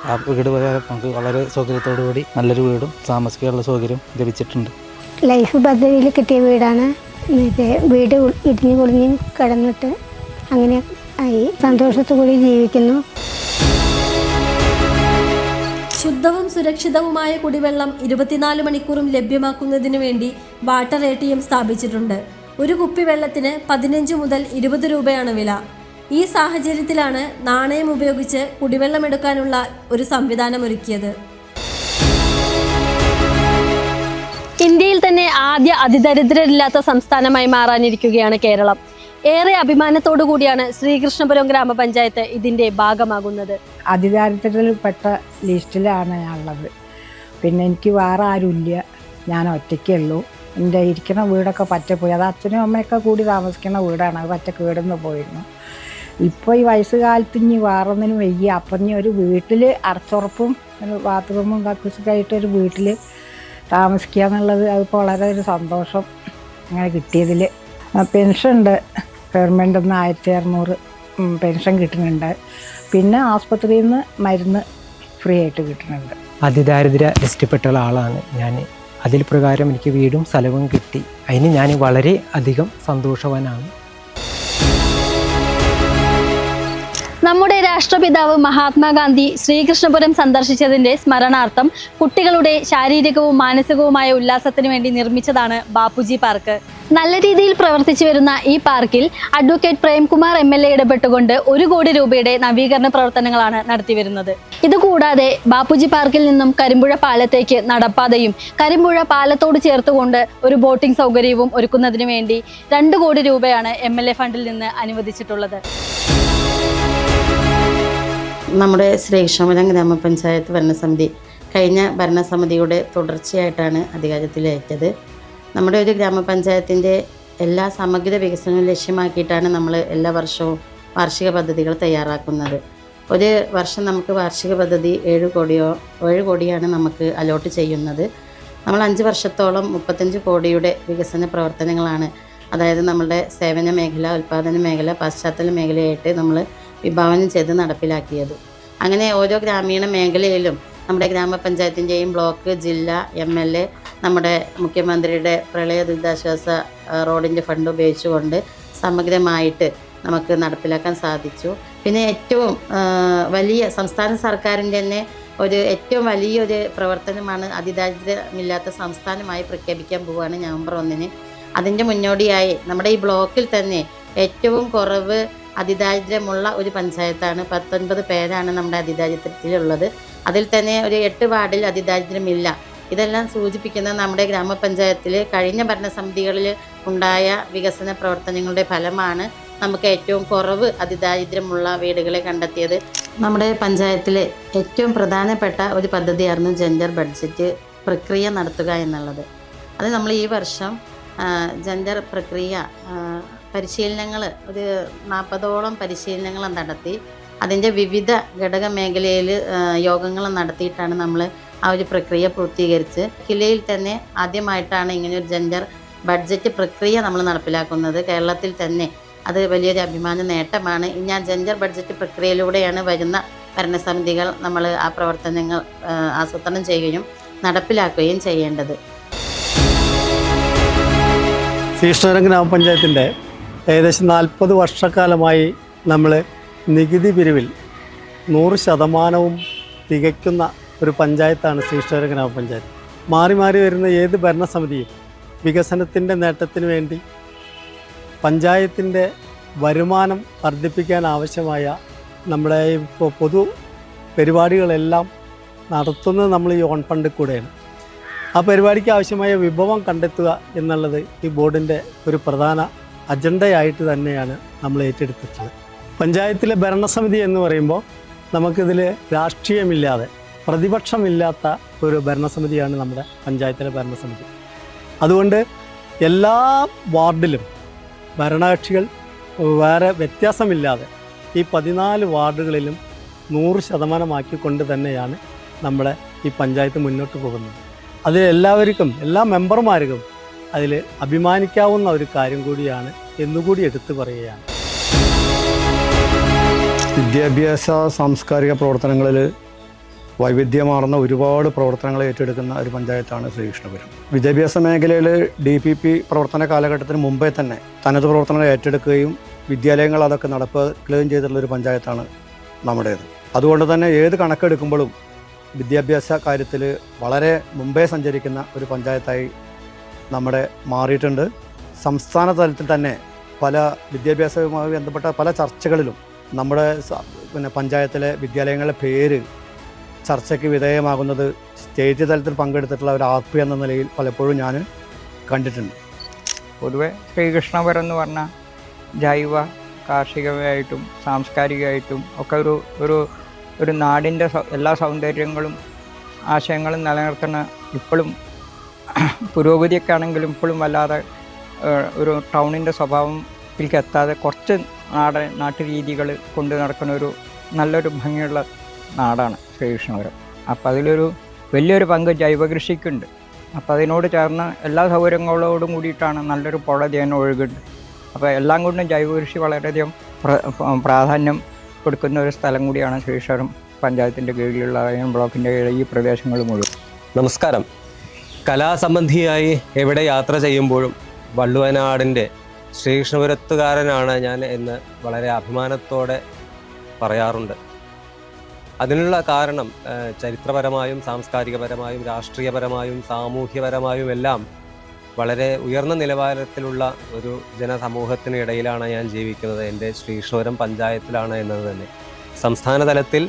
ആ വീട് പ്രകാരം നമുക്ക് വളരെ സൗകര്യത്തോടു കൂടി നല്ലൊരു വീടും താമസിക്കാനുള്ള സൗകര്യം ലഭിച്ചിട്ടുണ്ട്. ലൈഫ് പദ്ധതിയിൽ കിട്ടിയ വീടാണ്. വീട് ഇടിഞ്ഞു പൊളിഞ്ഞും കിടന്നിട്ട് അങ്ങനെ ആയി. സന്തോഷത്തോടുകൂടി ജീവിക്കുന്നു. ശുദ്ധവും സുരക്ഷിതവുമായ കുടിവെള്ളം 24 മണിക്കൂറും ലഭ്യമാക്കുന്നതിന് വേണ്ടി വാട്ടർ ATM സ്ഥാപിച്ചിട്ടുണ്ട്. ഒരു കുപ്പി വെള്ളത്തിന് 15 മുതൽ 20 രൂപയാണ് വില. ഈ സാഹചര്യത്തിലാണ് നാണയം ഉപയോഗിച്ച് കുടിവെള്ളം എടുക്കാനുള്ള ഒരു സംവിധാനം ഒരുക്കിയത്. ഇന്ത്യയിൽ തന്നെ ആദ്യ അതിദരിദ്രരില്ലാത്ത സംസ്ഥാനമായി മാറാനിരിക്കുകയാണ് കേരളം. ഏറെ അഭിമാനത്തോടു കൂടിയാണ് ശ്രീകൃഷ്ണപുരം ഗ്രാമപഞ്ചായത്ത് ഇതിൻ്റെ ഭാഗമാകുന്നത്. അതിദാരിദ്ര്യത്തിൽപ്പെട്ട ലിസ്റ്റിലാണ് ഞാനുള്ളത്. പിന്നെ എനിക്ക് വേറെ ആരുമില്ല, ഞാൻ ഒറ്റയ്ക്കേ ഉള്ളൂ. എൻ്റെ ഇരിക്കുന്ന വീടൊക്കെ പറ്റപ്പോയി. അത് അച്ഛനും അമ്മയൊക്കെ കൂടി താമസിക്കുന്ന വീടാണ്. അത് പറ്റ കേടുന്ന് പോയിരുന്നു. ഇപ്പോൾ ഈ വയസ്സുകാലത്ത് ഇനി വേറൊന്നിനും വയ്യ. അപ്പം ഇനി ഒരു വീട്ടിൽ അടച്ചുറപ്പും ഒരു ബാത്റൂമും കക്കൂസൊക്കെ ആയിട്ട് ഒരു വീട്ടിൽ താമസിക്കുക എന്നുള്ളത് അതിപ്പോൾ വളരെ ഒരു സന്തോഷം അങ്ങനെ കിട്ടിയതിൽ. പെൻഷൻ ഉണ്ട്, ഗവൺമെൻറ്റിൽ നിന്ന് 1600 പെൻഷൻ കിട്ടുന്നുണ്ട്. പിന്നെ ആസ്പത്രിയിൽ നിന്ന് മരുന്ന് ഫ്രീ ആയിട്ട് കിട്ടുന്നുണ്ട്. അതിദാരിദ്ര്യ ലിസ്റ്റിൽപ്പെട്ട ആളാണ് ഞാൻ. അതിൽ പ്രകാരം എനിക്ക് വീടും സ്ഥലവും കിട്ടി. അതിന് ഞാൻ വളരെ അധികം സന്തോഷവാനാണ്. നമ്മുടെ രാഷ്ട്രപിതാവ് മഹാത്മാഗാന്ധി ശ്രീകൃഷ്ണപുരം സന്ദർശിച്ചതിന്റെ സ്മരണാർത്ഥം കുട്ടികളുടെ ശാരീരികവും മാനസികവുമായ ഉല്ലാസത്തിന് വേണ്ടി നിർമ്മിച്ചതാണ് ബാപ്പുജി പാർക്ക്. നല്ല രീതിയിൽ പ്രവർത്തിച്ചു വരുന്ന ഈ പാർക്കിൽ അഡ്വക്കേറ്റ് പ്രേംകുമാർ MLA ഇടപെട്ടുകൊണ്ട് 1 കോടി രൂപയുടെ നവീകരണ പ്രവർത്തനങ്ങളാണ് നടത്തിവരുന്നത്. ഇതുകൂടാതെ ബാപ്പുജി പാർക്കിൽ നിന്നും കരിമ്പുഴ പാലത്തേക്ക് നടപ്പാതയും കരിമ്പുഴ പാലത്തോട് ചേർത്തുകൊണ്ട് ഒരു ബോട്ടിംഗ് സൗകര്യവും ഒരുക്കുന്നതിന് വേണ്ടി 2 കോടി രൂപയാണ് MLA ഫണ്ടിൽ നിന്ന് അനുവദിച്ചിട്ടുള്ളത്. നമ്മുടെ ശ്രീകൃഷ്ണപുരം ഗ്രാമപഞ്ചായത്ത് ഭരണസമിതി കഴിഞ്ഞ ഭരണസമിതിയുടെ തുടർച്ചയായിട്ടാണ് അധികാരത്തിലേറ്റത്. നമ്മുടെ ഒരു ഗ്രാമപഞ്ചായത്തിൻ്റെ എല്ലാ സമഗ്ര വികസനവും ലക്ഷ്യമാക്കിയിട്ടാണ് നമ്മൾ എല്ലാ വർഷവും വാർഷിക പദ്ധതികൾ തയ്യാറാക്കുന്നത്. ഒരു വർഷം നമുക്ക് വാർഷിക പദ്ധതി 7 കോടിയാണ് നമുക്ക് അലോട്ട് ചെയ്യുന്നത്. നമ്മൾ 5 വർഷത്തോളം 35 കോടിയുടെ വികസന പ്രവർത്തനങ്ങളാണ്, അതായത് നമ്മളുടെ സേവന മേഖല, ഉൽപ്പാദന മേഖല, പശ്ചാത്തല മേഖലയായിട്ട് നമ്മൾ വിഭാവനം ചെയ്ത് നടപ്പിലാക്കിയത്. അങ്ങനെ ഓരോ ഗ്രാമീണ മേഖലയിലും നമ്മുടെ ഗ്രാമപഞ്ചായത്തിൻ്റെയും ബ്ലോക്ക്, ജില്ല, MLA, നമ്മുടെ മുഖ്യമന്ത്രിയുടെ പ്രളയ ദുരിതാശ്വാസ റോഡിൻ്റെ ഫണ്ട് ഉപയോഗിച്ചുകൊണ്ട് സമഗ്രമായിട്ട് നമുക്ക് നടപ്പിലാക്കാൻ സാധിച്ചു. പിന്നെ ഏറ്റവും വലിയ സംസ്ഥാന സർക്കാരിൻ്റെ തന്നെ ഏറ്റവും വലിയൊരു പ്രവർത്തനമാണ് അതിദാരിദ്ര്യമില്ലാത്ത സംസ്ഥാനമായി പ്രഖ്യാപിക്കാൻ പോവുകയാണ് നവംബർ 1-ന്. അതിൻ്റെ മുന്നോടിയായി നമ്മുടെ ഈ ബ്ലോക്കിൽ തന്നെ ഏറ്റവും കുറവ് അതിദാരിദ്ര്യമുള്ള ഒരു പഞ്ചായത്താണ്. 19 പേരാണ് നമ്മുടെ അതിദാരിദ്ര്യത്തിലുള്ളത്. അതിൽ തന്നെ ഒരു 8 വാർഡിൽ അതിദാരിദ്ര്യമില്ല. ഇതെല്ലാം സൂചിപ്പിക്കുന്ന നമ്മുടെ ഗ്രാമപഞ്ചായത്തിൽ കഴിഞ്ഞ ഭരണസമിതികളിൽ ഉണ്ടായ വികസന പ്രവർത്തനങ്ങളുടെ ഫലമാണ് നമുക്ക് ഏറ്റവും കുറവ് അതിദാരിദ്ര്യമുള്ള വീടുകളെ കണ്ടെത്തിയത്. നമ്മുടെ പഞ്ചായത്തിലെ ഏറ്റവും പ്രധാനപ്പെട്ട ഒരു പദ്ധതിയായിരുന്നു ജെൻഡർ ബഡ്ജറ്റ് പ്രക്രിയ നടത്തുക എന്നുള്ളത്. അത് നമ്മൾ ഈ വർഷം ജെൻഡർ പ്രക്രിയ പരിശീലനങ്ങൾ ഒരു 40ഓളം പരിശീലനങ്ങൾ നടത്തി. അതിൻ്റെ വിവിധ ഘടക മേഖലയിൽ യോഗങ്ങൾ നടത്തിയിട്ടാണ് നമ്മൾ ആ ഒരു പ്രക്രിയ പൂർത്തീകരിച്ച് ജില്ലയിൽ തന്നെ ആദ്യമായിട്ടാണ് ഇങ്ങനെയൊരു ജെൻഡർ ബഡ്ജറ്റ് പ്രക്രിയ നമ്മൾ നടപ്പിലാക്കുന്നത്. കേരളത്തിൽ തന്നെ അത് വലിയൊരു അഭിമാന നേട്ടമാണ്. ഇനി ആ ജെൻഡർ ബഡ്ജറ്റ് പ്രക്രിയയിലൂടെയാണ് വരുന്ന ഭരണസമിതികൾ നമ്മൾ ആ പ്രവർത്തനങ്ങൾ ആസൂത്രണം ചെയ്യുകയും നടപ്പിലാക്കുകയും ചെയ്യേണ്ടത്. ശ്രീകൃഷ്ണപുരം ഗ്രാമപഞ്ചായത്തിൻ്റെ ഏകദേശം 40 വർഷക്കാലമായി നമ്മൾ നികുതി പിരിവിൽ 100% തികയ്ക്കുന്ന ഒരു പഞ്ചായത്താണ് ശ്രീകൃഷ്ണപുരം ഗ്രാമപഞ്ചായത്ത്. മാറി മാറി വരുന്ന ഏത് ഭരണസമിതിയും വികസനത്തിൻ്റെ നേട്ടത്തിന് വേണ്ടി പഞ്ചായത്തിൻ്റെ വരുമാനം വർദ്ധിപ്പിക്കാൻ ആവശ്യമായ നമ്മുടെ ഇപ്പോൾ പൊതു പരിപാടികളെല്ലാം നടത്തുന്നത് നമ്മൾ ഈ ഓൺ ഫണ്ട് കൂടെയാണ്. ആ പരിപാടിക്ക് ആവശ്യമായ വിഭവം കണ്ടെത്തുക എന്നുള്ളത് ഈ ബോർഡിൻ്റെ ഒരു പ്രധാന അജണ്ടയായിട്ട് തന്നെയാണ് നമ്മൾ ഏറ്റെടുത്തിട്ടുള്ളത്. പഞ്ചായത്തിലെ ഭരണസമിതി എന്ന് പറയുമ്പോൾ നമുക്കിതിൽ രാഷ്ട്രീയമില്ലാതെ പ്രതിപക്ഷമില്ലാത്ത ഒരു ഭരണസമിതിയാണ് നമ്മുടെ പഞ്ചായത്തിലെ ഭരണസമിതി. അതുകൊണ്ട് എല്ലാ വാർഡിലും ഭരണകക്ഷികൾ വേറെ വ്യത്യാസമില്ലാതെ ഈ 14 വാർഡുകളിലും 100% തന്നെയാണ് നമ്മുടെ ഈ പഞ്ചായത്ത് മുന്നോട്ട് പോകുന്നത്. അതിൽ എല്ലാവർക്കും, എല്ലാ മെമ്പർമാർക്കും അതിൽ അഭിമാനിക്കാവുന്ന ഒരു കാര്യം കൂടിയാണ് എന്നുകൂടി എടുത്തു പറയുകയാണ്. വിദ്യാഭ്യാസ സാംസ്കാരിക പ്രവർത്തനങ്ങളിൽ വൈവിധ്യമാർന്ന ഒരുപാട് പ്രവർത്തനങ്ങൾ ഏറ്റെടുക്കുന്ന ഒരു പഞ്ചായത്താണ് ശ്രീകൃഷ്ണപുരം. വിദ്യാഭ്യാസ മേഖലയിൽ DPP പ്രവർത്തന കാലഘട്ടത്തിന് മുമ്പേ തന്നെ തനത് പ്രവർത്തനങ്ങൾ ഏറ്റെടുക്കുകയും വിദ്യാലയങ്ങൾ അതൊക്കെ നടപ്പിലാക്കുകയും ചെയ്തിട്ടുള്ള ഒരു പഞ്ചായത്താണ് നമ്മുടേത്. അതുകൊണ്ട് തന്നെ ഏത് കണക്കെടുക്കുമ്പോഴും വിദ്യാഭ്യാസ കാര്യത്തിൽ വളരെ മുമ്പേ സഞ്ചരിക്കുന്ന ഒരു പഞ്ചായത്തായി നമ്മുടെ മാറിയിട്ടുണ്ട്. സംസ്ഥാന തലത്തിൽ തന്നെ പല വിദ്യാഭ്യാസവുമായി ബന്ധപ്പെട്ട പല ചർച്ചകളിലും നമ്മുടെ പഞ്ചായത്തിലെ വിദ്യാലയങ്ങളുടെ പേര് ചർച്ചയ്ക്ക് വിധേയമാകുന്നത് സ്റ്റേറ്റ് തലത്തിൽ പങ്കെടുത്തിട്ടുള്ള ഒരു RP എന്ന നിലയിൽ പലപ്പോഴും ഞാൻ കണ്ടിട്ടുണ്ട്. പൊതുവെ ശ്രീകൃഷ്ണപുരം എന്ന് പറഞ്ഞാൽ ജൈവ കാർഷികമായിട്ടും സാംസ്കാരികമായിട്ടും ഒക്കെ ഒരു നാടിൻ്റെ എല്ലാ സൗന്ദര്യങ്ങളും ആശയങ്ങളും നിലനിർത്തുന്ന, ഇപ്പോഴും പുരോഗതിയൊക്കെ ആണെങ്കിലും ഇപ്പോഴും വല്ലാതെ ഒരു ടൗണിൻ്റെ സ്വഭാവത്തിലേക്ക് എത്താതെ കുറച്ച് നാട്ടുരീതികൾ കൊണ്ട് നടക്കുന്ന ഒരു നല്ലൊരു ഭംഗിയുള്ള നാടാണ് ശ്രീകൃഷ്ണപുരം. അപ്പോൾ അതിലൊരു വലിയൊരു പങ്ക് ജൈവകൃഷിക്കുണ്ട്. അപ്പോൾ അതിനോട് ചേർന്ന് എല്ലാ സൗകര്യങ്ങളോടും കൂടിയിട്ടാണ് നല്ലൊരു പുഴ തേൻ ഒഴുകുന്നത്. അപ്പോൾ എല്ലാം കൊണ്ടും ജൈവകൃഷി വളരെയധികം പ്രാധാന്യം കൊടുക്കുന്ന ഒരു സ്ഥലം കൂടിയാണ് ശ്രീകൃഷ്ണപുരം പഞ്ചായത്തിൻ്റെ കീഴിലുള്ള ബ്ലോക്കിൻ്റെ ഈ പ്രദേശങ്ങൾ മുഴുവൻ. നമസ്കാരം. കലാസംബന്ധിയായി എവിടെ യാത്ര ചെയ്യുമ്പോഴും വള്ളുവനാടിൻ്റെ ശ്രീകൃഷ്ണപുരത്തുകാരനാണ് ഞാൻ എന്ന് വളരെ അഭിമാനത്തോടെ പറയാറുണ്ട്. അതിനുള്ള കാരണം ചരിത്രപരമായും സാംസ്കാരികപരമായും രാഷ്ട്രീയപരമായും സാമൂഹ്യപരമായും എല്ലാം വളരെ ഉയർന്ന നിലവാരത്തിലുള്ള ഒരു ജനസമൂഹത്തിന് ഇടയിലാണ് ഞാൻ ജീവിക്കുന്നത്. എൻ്റെ ശ്രീകൃഷ്ണപുരം പഞ്ചായത്തിലാണ് എന്നത് തന്നെ. സംസ്ഥാന തലത്തിൽ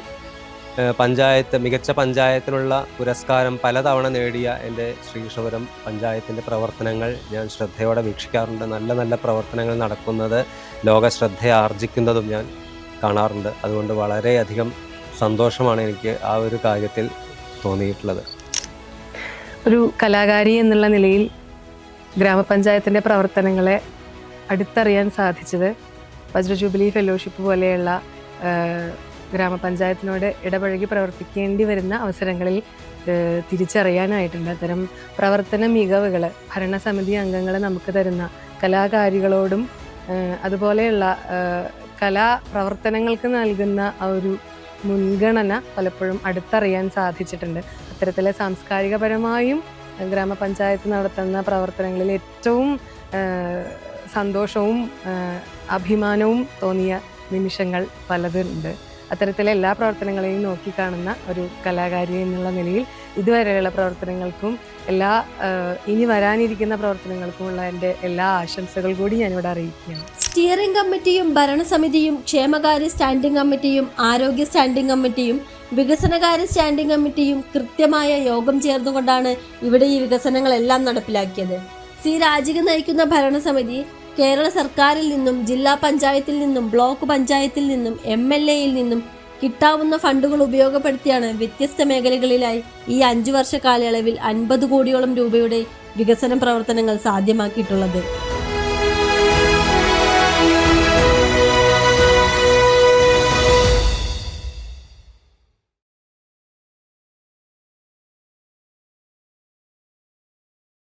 മികച്ച പഞ്ചായത്തിനുള്ള പുരസ്കാരം പലതവണ നേടിയ എൻ്റെ ശ്രീകൃഷ്ണപുരം പഞ്ചായത്തിൻ്റെ പ്രവർത്തനങ്ങൾ ഞാൻ ശ്രദ്ധയോടെ വീക്ഷിക്കാറുണ്ട്. നല്ല നല്ല പ്രവർത്തനങ്ങൾ നടക്കുന്നത് ലോകശ്രദ്ധ ആർജിക്കുന്നതും ഞാൻ കാണാറുണ്ട്. അതുകൊണ്ട് വളരെയധികം സന്തോഷമാണ് എനിക്ക് ആ ഒരു കാര്യത്തിൽ തോന്നിയിട്ടുള്ളത്. ഒരു കലാകാരി എന്നുള്ള നിലയിൽ ഗ്രാമപഞ്ചായത്തിൻ്റെ പ്രവർത്തനങ്ങളെ അടുത്തറിയാൻ സാധിച്ചത് വജ്ര ജൂബിലി ഫെലോഷിപ്പ് പോലെയുള്ള ഗ്രാമപഞ്ചായത്തിനോട് ഇടപഴകി പ്രവർത്തിക്കേണ്ടി വരുന്ന അവസരങ്ങളിൽ തിരിച്ചറിയാനായിട്ടുണ്ട്. അത്തരം പ്രവർത്തന മികവുകൾ ഭരണസമിതി അംഗങ്ങൾ നമുക്ക് തരുന്ന കലാകാരികളോടും അതുപോലെയുള്ള കലാപ്രവർത്തനങ്ങൾക്ക് നൽകുന്ന ആ ഒരു മുൻഗണന പലപ്പോഴും അടുത്തറിയാൻ സാധിച്ചിട്ടുണ്ട്. അത്തരത്തിലെ സാംസ്കാരികപരമായും ഗ്രാമപഞ്ചായത്ത് നടത്തുന്ന പ്രവർത്തനങ്ങളിൽ ഏറ്റവും സന്തോഷവും അഭിമാനവും തോന്നിയ നിമിഷങ്ങൾ പലതുണ്ട്. അത്തരത്തിലെ എല്ലാ പ്രവർത്തനങ്ങളെയും നോക്കിക്കാണുന്ന ഒരു കലാകാരി എന്നുള്ള നിലയിൽ ഇതുവരെയുള്ള പ്രവർത്തനങ്ങൾക്കും ഇനി വരാനിരിക്കുന്ന പ്രവർത്തനങ്ങൾക്കുമുള്ള എൻ്റെ എല്ലാ ആശംസകൾ കൂടി ഞാനിവിടെ അറിയിക്കുകയാണ്. സ്റ്റിയറിംഗ് കമ്മിറ്റിയും ഭരണസമിതിയും ക്ഷേമകാര്യ സ്റ്റാൻഡിംഗ് കമ്മിറ്റിയും ആരോഗ്യ സ്റ്റാൻഡിംഗ് കമ്മിറ്റിയും വികസനകാര്യ സ്റ്റാൻഡിംഗ് കമ്മിറ്റിയും കൃത്യമായ യോഗം ചേർന്നുകൊണ്ടാണ് ഇവിടെ ഈ വികസനങ്ങളെല്ലാം നടപ്പിലാക്കിയത്. സി രാജിക നയിക്കുന്ന ഭരണസമിതി കേരള സർക്കാരിൽ നിന്നും ജില്ലാ പഞ്ചായത്തിൽ നിന്നും ബ്ലോക്ക് പഞ്ചായത്തിൽ നിന്നും MLAയിൽ നിന്നും കിട്ടാവുന്ന ഫണ്ടുകൾ ഉപയോഗപ്പെടുത്തിയാണ് വ്യത്യസ്ത മേഖലകളിലായി ഈ 5 വർഷ കാലയളവിൽ 50 കോടിയോളം രൂപയുടെ വികസന പ്രവർത്തനങ്ങൾ സാധ്യമാക്കിയിട്ടുള്ളത്.